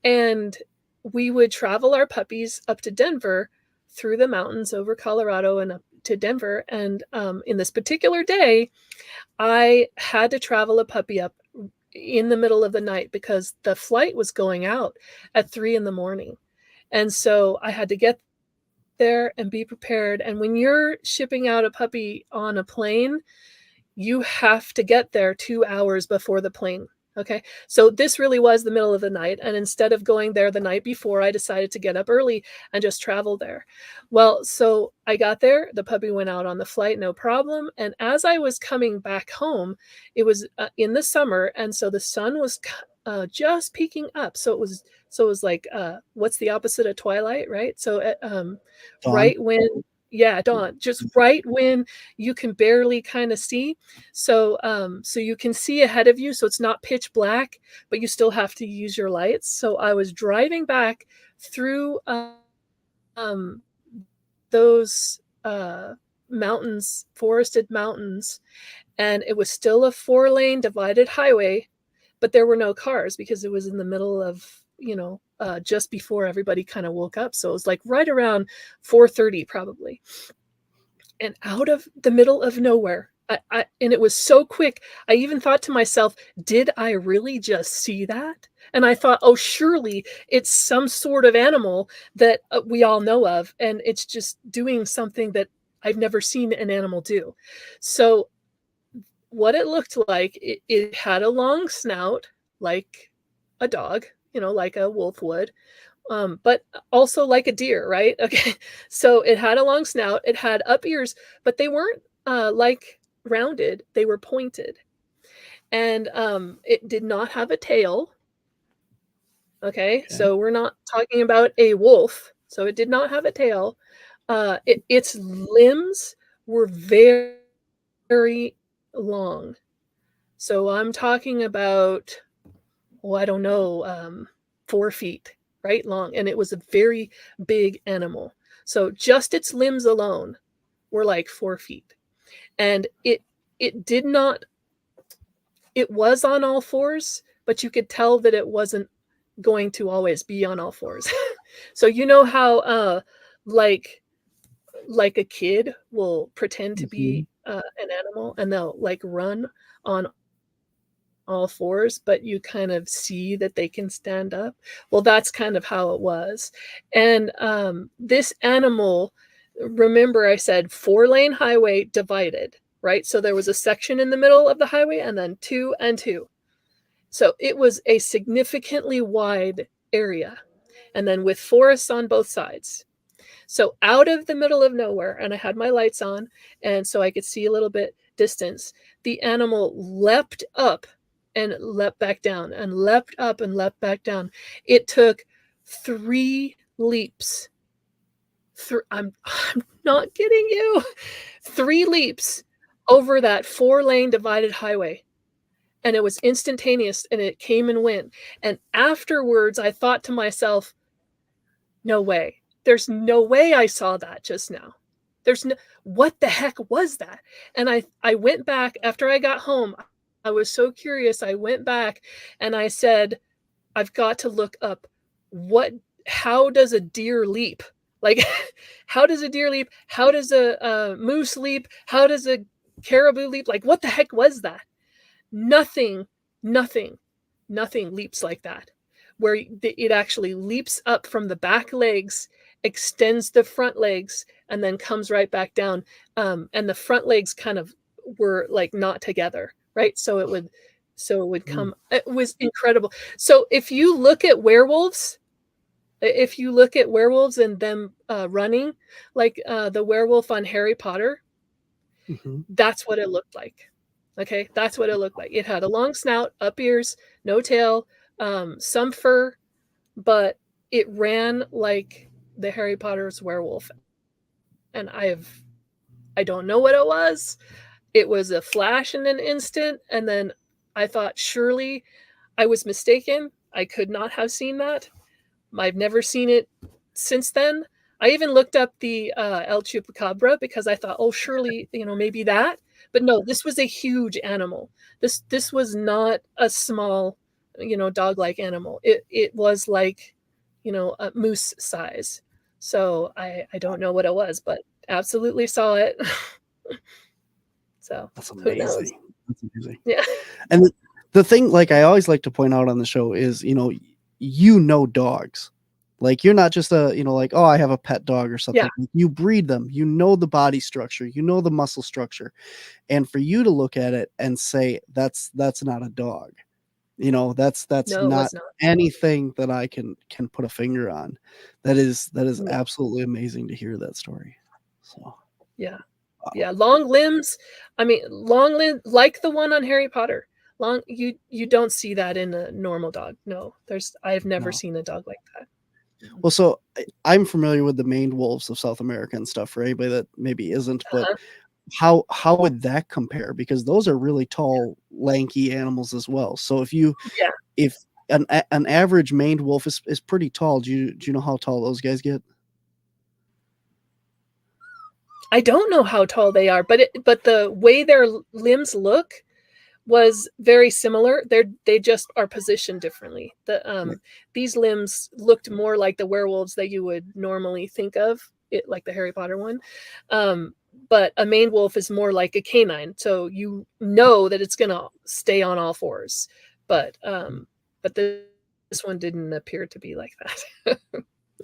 S4: and we would travel our puppies up to Denver through the mountains over Colorado and up to Denver. And in this particular day, I had to travel a puppy up in the middle of the night because the flight was going out at 3 a.m. And so I had to get there and be prepared. And when you're shipping out a puppy on a plane, you have to get there 2 hours before the plane. Okay. So this really was the middle of the night. And instead of going there the night before, I decided to get up early and just travel there. Well, so I got there, the puppy went out on the flight, no problem. And as I was coming back home, it was in the summer. And so the sun was just peeking up. So it was like, what's the opposite of twilight, right? So right when, dawn, just right when you can barely kind of see. So you can see ahead of you. So it's not pitch black, but you still have to use your lights. So I was driving back through those mountains, forested mountains, and it was still a 4-lane divided highway, but there were no cars because it was in the middle of, just before everybody kind of woke up. So it was like right around 4:30 probably. And out of the middle of nowhere, and it was so quick, I even thought to myself, did I really just see that? And I thought, oh, surely it's some sort of animal that we all know of, and it's just doing something that I've never seen an animal do. So what it looked like, it had a long snout like a dog, like a wolf would, but also like a deer, right? Okay. So it had a long snout, it had up ears, but they weren't like rounded, they were pointed. And it did not have a tail. Okay, so we're not talking about a wolf. So it did not have a tail. Its limbs were very, very long. So I'm talking about, I don't know, 4 feet, right, long. And it was a very big animal. So just its limbs alone were like 4 feet. And it did not, it was on all fours, but you could tell that it wasn't going to always be on all fours. So you know how like a kid will pretend to be an animal and they'll like run on all fours, but you kind of see that they can stand up. Well, that's kind of how it was. And this animal, remember I said 4-lane highway divided, right? So there was a section in the middle of the highway and then 2 and 2. So it was a significantly wide area, and then with forests on both sides. So out of the middle of nowhere, and I had my lights on, and so I could see a little bit distance, the animal leapt up and leapt back down and leapt up and leapt back down. It took 3 leaps. I'm not kidding you. 3 leaps over that 4-lane divided highway. And it was instantaneous, and it came and went. And afterwards, I thought to myself, no way. There's no way I saw that just now. What the heck was that? And I went back after I got home. I was so curious. I went back and I said, I've got to look up how does a deer leap? Like, how does a deer leap? How does a moose leap? How does a caribou leap? Like, what the heck was that? Nothing leaps like that, where it actually leaps up from the back legs, extends the front legs, and then comes right back down. And the front legs kind of were like not together, right? So it would come. It was incredible. So if you look at werewolves and them running, like the werewolf on Harry Potter, that's what it looked like. Okay, that's what it looked like. It had a long snout, up ears, no tail, some fur, but it ran like the Harry Potter's werewolf. And I don't know what it was. It was a flash in an instant, and then I thought, surely I was mistaken. I could not have seen that. I've never seen it since then. I even looked up the El Chupacabra because I thought, oh, surely, maybe that. But no, this was a huge animal. This was not a small, dog-like animal. It was like, a moose size. So I don't know what it was, but absolutely saw it. So
S2: That's
S4: who knows?
S2: amazing. That's amazing.
S4: Yeah.
S2: And the thing, like I always like to point out on the show is, dogs. Like you're not just like, oh, I have a pet dog or something.
S4: Yeah.
S2: You breed them, the body structure, the muscle structure. And for you to look at it and say, that's not a dog, that's
S4: No, it
S2: not
S4: was not.
S2: anything that I can put a finger on. That is
S4: No.
S2: absolutely amazing to hear that story. So,
S4: Yeah. Yeah. Long limbs. I mean, long limbs, like the one on Harry Potter. Long, you don't see that in a normal dog. No, I've never seen a dog like that.
S2: Well, so I'm familiar with the maned wolves of South America and stuff for anybody that maybe isn't, but how would that compare? Because those are really tall, lanky animals as well. So if an average maned wolf is pretty tall, do you know how tall those guys get?
S4: I don't know how tall they are, but the way their limbs look was very similar. They just are positioned differently. These limbs looked more like the werewolves that you would normally think of, like the Harry Potter one. But a maned wolf is more like a canine, so you know that it's gonna stay on all fours. But this one didn't appear to be like that.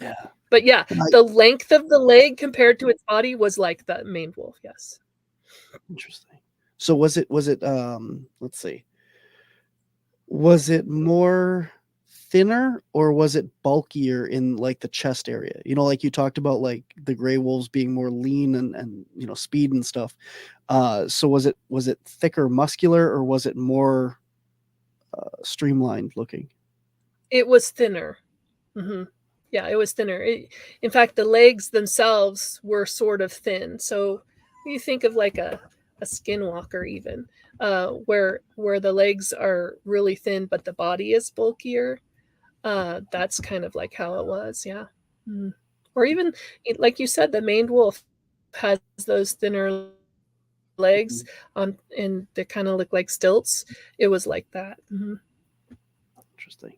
S2: Yeah.
S4: But yeah, the length of the leg compared to its body was like the maned wolf. Yes.
S2: Interesting. So was it let's see. Was it more thinner or was it bulkier in like the chest area? Like you talked about like the gray wolves being more lean and speed and stuff. So was it thicker, muscular, or was it more streamlined looking?
S4: It was thinner. hmm Yeah, it was thinner. In fact, the legs themselves were sort of thin. So you think of like a skinwalker even, where the legs are really thin, but the body is bulkier. That's kind of like how it was. Yeah. Mm. Or even like you said, the maned wolf has those thinner legs
S2: Mhm.
S4: on, and they kind of look like stilts. It was like that.
S2: Interesting.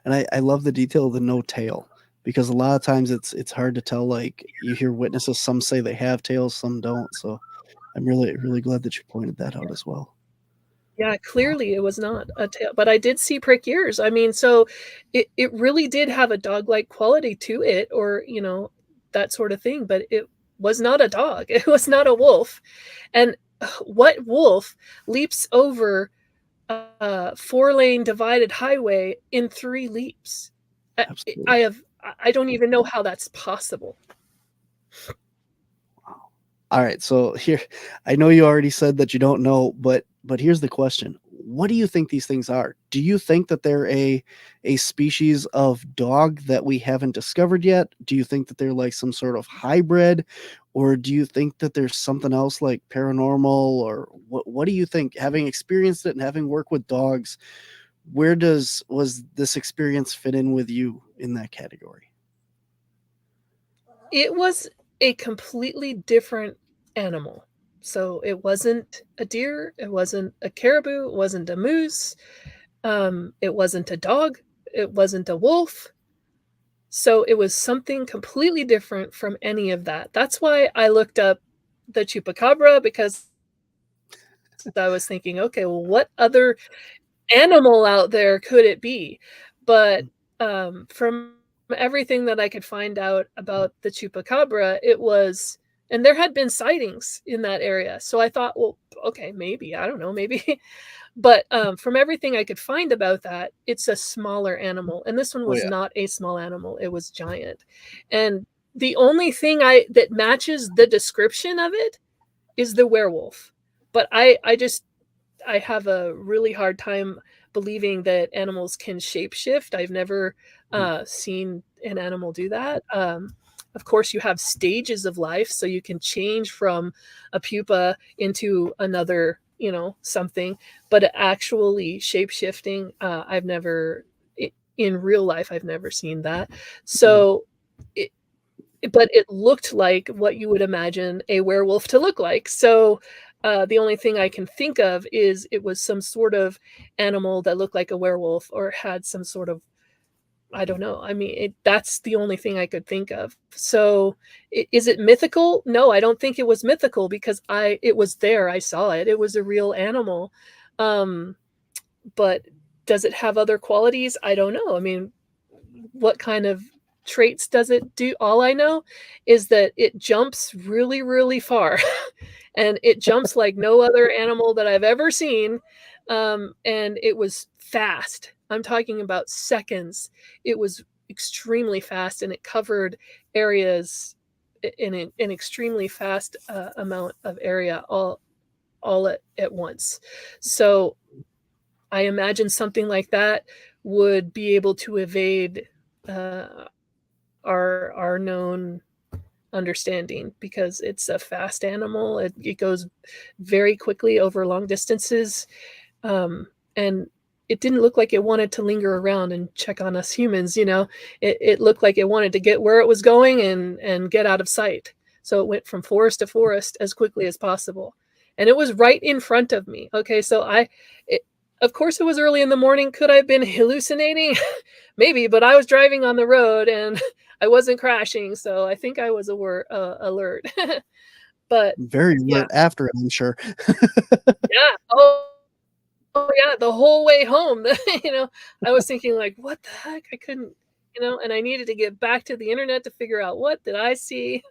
S2: And I love the detail of the no tail, because a lot of times it's hard to tell. Like, you hear witnesses, some say they have tails, some don't. So I'm really glad that you pointed that out as well.
S4: Yeah, clearly it was not a tail, but I did see prick ears. I mean, so it really did have a dog-like quality to it, or, that sort of thing, but it was not a dog. It was not a wolf. And what wolf leaps over a four-lane divided highway in 3 leaps? I
S2: Absolutely.
S4: I have I don't even know how that's possible.
S2: All right, so here, I know you already said that you don't know, but here's the question: what do you think these things are? Do you think that they're a species of dog that we haven't discovered yet? Do you think that they're like some sort of hybrid, or do you think that there's something else like paranormal, or what do you think? Having experienced it and having worked with dogs, where does was this experience fit in with you in that category?
S4: It was a completely different animal. So it wasn't a deer, it wasn't a caribou, it wasn't a moose, it wasn't a dog, it wasn't a wolf. So it was something completely different from any of that. That's why I looked up the chupacabra, because I was thinking, okay, well, what other animal out there could it be? But from everything that I could find out about the chupacabra, it was, and there had been sightings in that area. So I thought, well, okay, maybe, I don't know, maybe. But from everything I could find about that, it's a smaller animal. And this one
S2: Oh
S4: was
S2: yeah.
S4: not a small animal, it was giant. And the only thing I that matches the description of it is the werewolf. But I have a really hard time believing that animals can shapeshift. I've never
S2: Mhm.
S4: seen an animal do that. Of course, you have stages of life, so you can change from a pupa into another, something. But actually shapeshifting, I've never, in real life, I've never seen that.
S2: Mhm.
S4: So, it, but it looked like what you would imagine a werewolf to look like. So the only thing I can think of is it was some sort of animal that looked like a werewolf or had some sort of, I don't know. I mean, that's the only thing I could think of. So is it mythical? No, I don't think it was mythical, because it was there. I saw it. It was a real animal. Um, but does it have other qualities? I don't know. I mean, what kind of traits does it do? All I know is that it jumps really, really far. And it jumps like no other animal that I've ever seen. And it was fast. I'm talking about seconds. It was extremely fast, and it covered areas in an extremely fast amount of area all at once. So I imagine something like that would be able to evade uh, our known understanding, because it's a fast animal. It goes very quickly over long distances, and it didn't look like it wanted to linger around and check on us humans. It looked like it wanted to get where it was going and get out of sight. So it went from forest to forest as quickly as possible, and it was right in front of me. Okay, so of course, it was early in the morning. Could I have been hallucinating? Maybe, but I was driving on the road and I wasn't crashing, so I think I was alert. But
S2: Very
S4: yeah,
S2: alert after it, I'm sure.
S4: yeah. Oh, yeah, the whole way home, you know, I was thinking like, "What the heck?" I couldn't, and I needed to get back to the internet to figure out what did I see.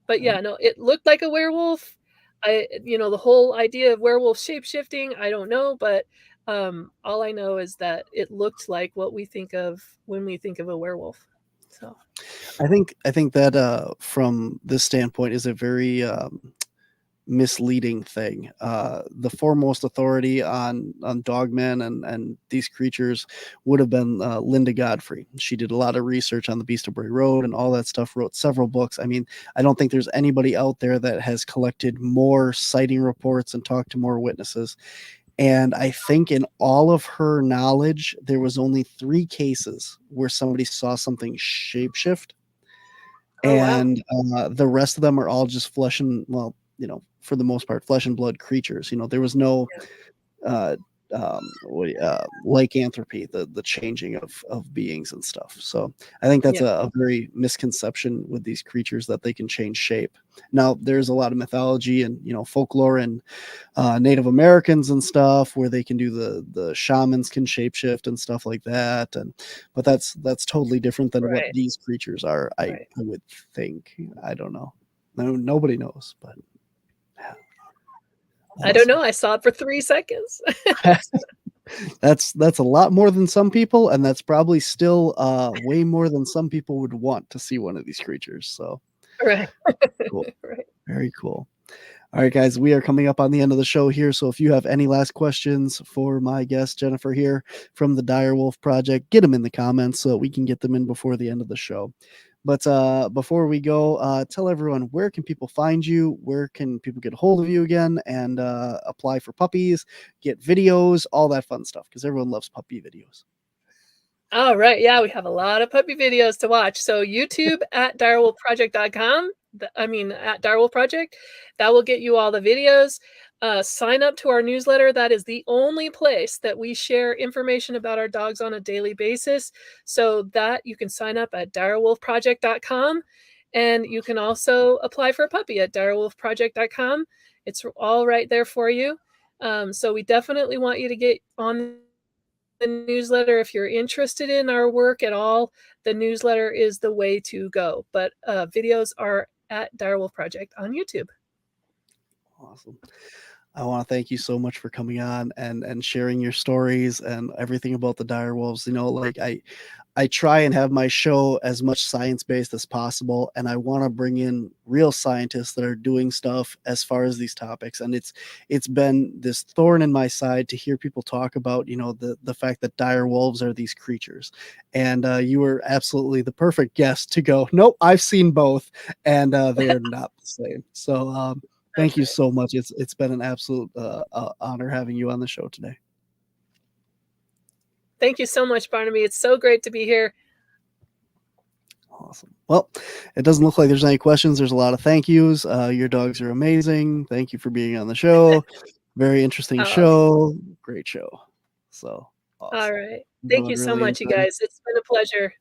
S4: But
S2: Yeah.
S4: yeah, no, it looked like a werewolf. The whole idea of werewolf shape-shifting, I don't know, but all I know is that it looked like what we think of when we think of a werewolf. So,
S2: I think that, from this standpoint, is a very, misleading thing. The foremost authority on Dogmen and these creatures would have been Linda Godfrey. She did a lot of research on the Beast of Bray Road and all that stuff, wrote several books. I mean, I don't think there's anybody out there that has collected more sighting reports and talked to more witnesses. And I think in all of her knowledge, there was only 3 cases where somebody saw something shapeshift.
S4: Oh, wow.
S2: And the rest of them are all just flesh and, well, for the most part, flesh and blood creatures. There was no lycanthropy, the changing of beings and stuff. So I think that's a very misconception with these creatures, that they can change shape. Now, there's a lot of mythology and folklore and Native Americans and stuff where they can do the shamans can shapeshift and stuff like that, but that's totally different than what these creatures are. I would think. I don't know. Nobody knows, but yeah.
S4: I don't know. I saw it for 3 seconds.
S2: That's a lot more than some people, and that's probably still way more than some people would want to see one of these creatures. So
S4: Right.
S2: cool.
S4: Right.
S2: Very cool. All right, guys, we are coming up on the end of the show here. So if you have any last questions for my guest, Jennifer, here from the Direwolf Project, get them in the comments so that we can get them in before the end of the show. But before we go, tell everyone, where can people find you? Where can people get a hold of you again and apply for puppies, get videos, all that fun stuff? Because everyone loves puppy videos.
S4: All right. Yeah, we have a lot of puppy videos to watch. So YouTube at direwolfproject.com. At Direwolf Project. That will get you all the videos. Sign up to our newsletter. That is the only place that we share information about our dogs on a daily basis. So that you can sign up at direwolfproject.com. And you can also apply for a puppy at direwolfproject.com. It's all right there for you. So we definitely want you to get on the newsletter if you're interested in our work at all. The newsletter is the way to go, but videos are at Direwolf Project on YouTube.
S2: Awesome. I want to thank you so much for coming on and sharing your stories and everything about the direwolves. I try and have my show as much science-based as possible, and I want to bring in real scientists that are doing stuff as far as these topics. And it's been this thorn in my side to hear people talk about, the fact that dire wolves are these creatures. And you were absolutely the perfect guest to go, nope, I've seen both, and they are not the same. So thank you so much. It's been an absolute honor having you on the show today.
S4: Thank you so much, Barnaby. It's so great to be here.
S2: Awesome. Well, it doesn't look like there's any questions. There's a lot of thank yous. Your dogs are amazing. Thank you for being on the show. Very interesting show. Great show. So awesome.
S4: All right. Thank you so much, you guys. It's been a pleasure.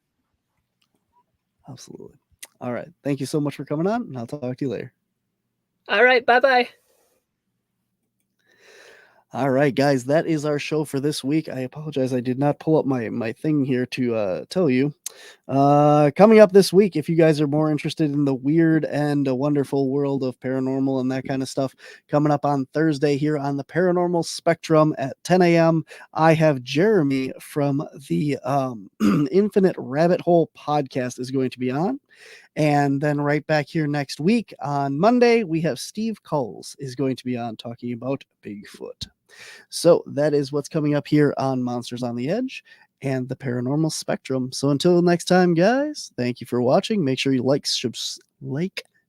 S2: Absolutely. All right. Thank you so much for coming on, and I'll talk to you later.
S4: All right. Bye-bye.
S2: All right, guys, that is our show for this week. I apologize. I did not pull up my thing here to tell you. Coming up this week, if you guys are more interested in the weird and wonderful world of paranormal and that kind of stuff, coming up on Thursday here on the Paranormal Spectrum at 10 a.m., I have Jeremy from the Infinite Rabbit Hole podcast is going to be on. And then right back here next week on Monday, we have Steve Coles is going to be on talking about Bigfoot. So that is what's coming up here on Monsters on the Edge and the Paranormal Spectrum. So until next time, guys, thank you for watching. Make sure you like,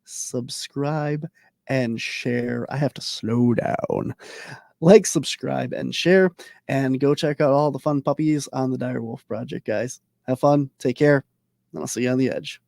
S2: subscribe, and share. I have to slow down. Like, subscribe, and share, and go check out all the fun puppies on the Direwolf Project, guys. Have fun, take care, and I'll see you on the edge.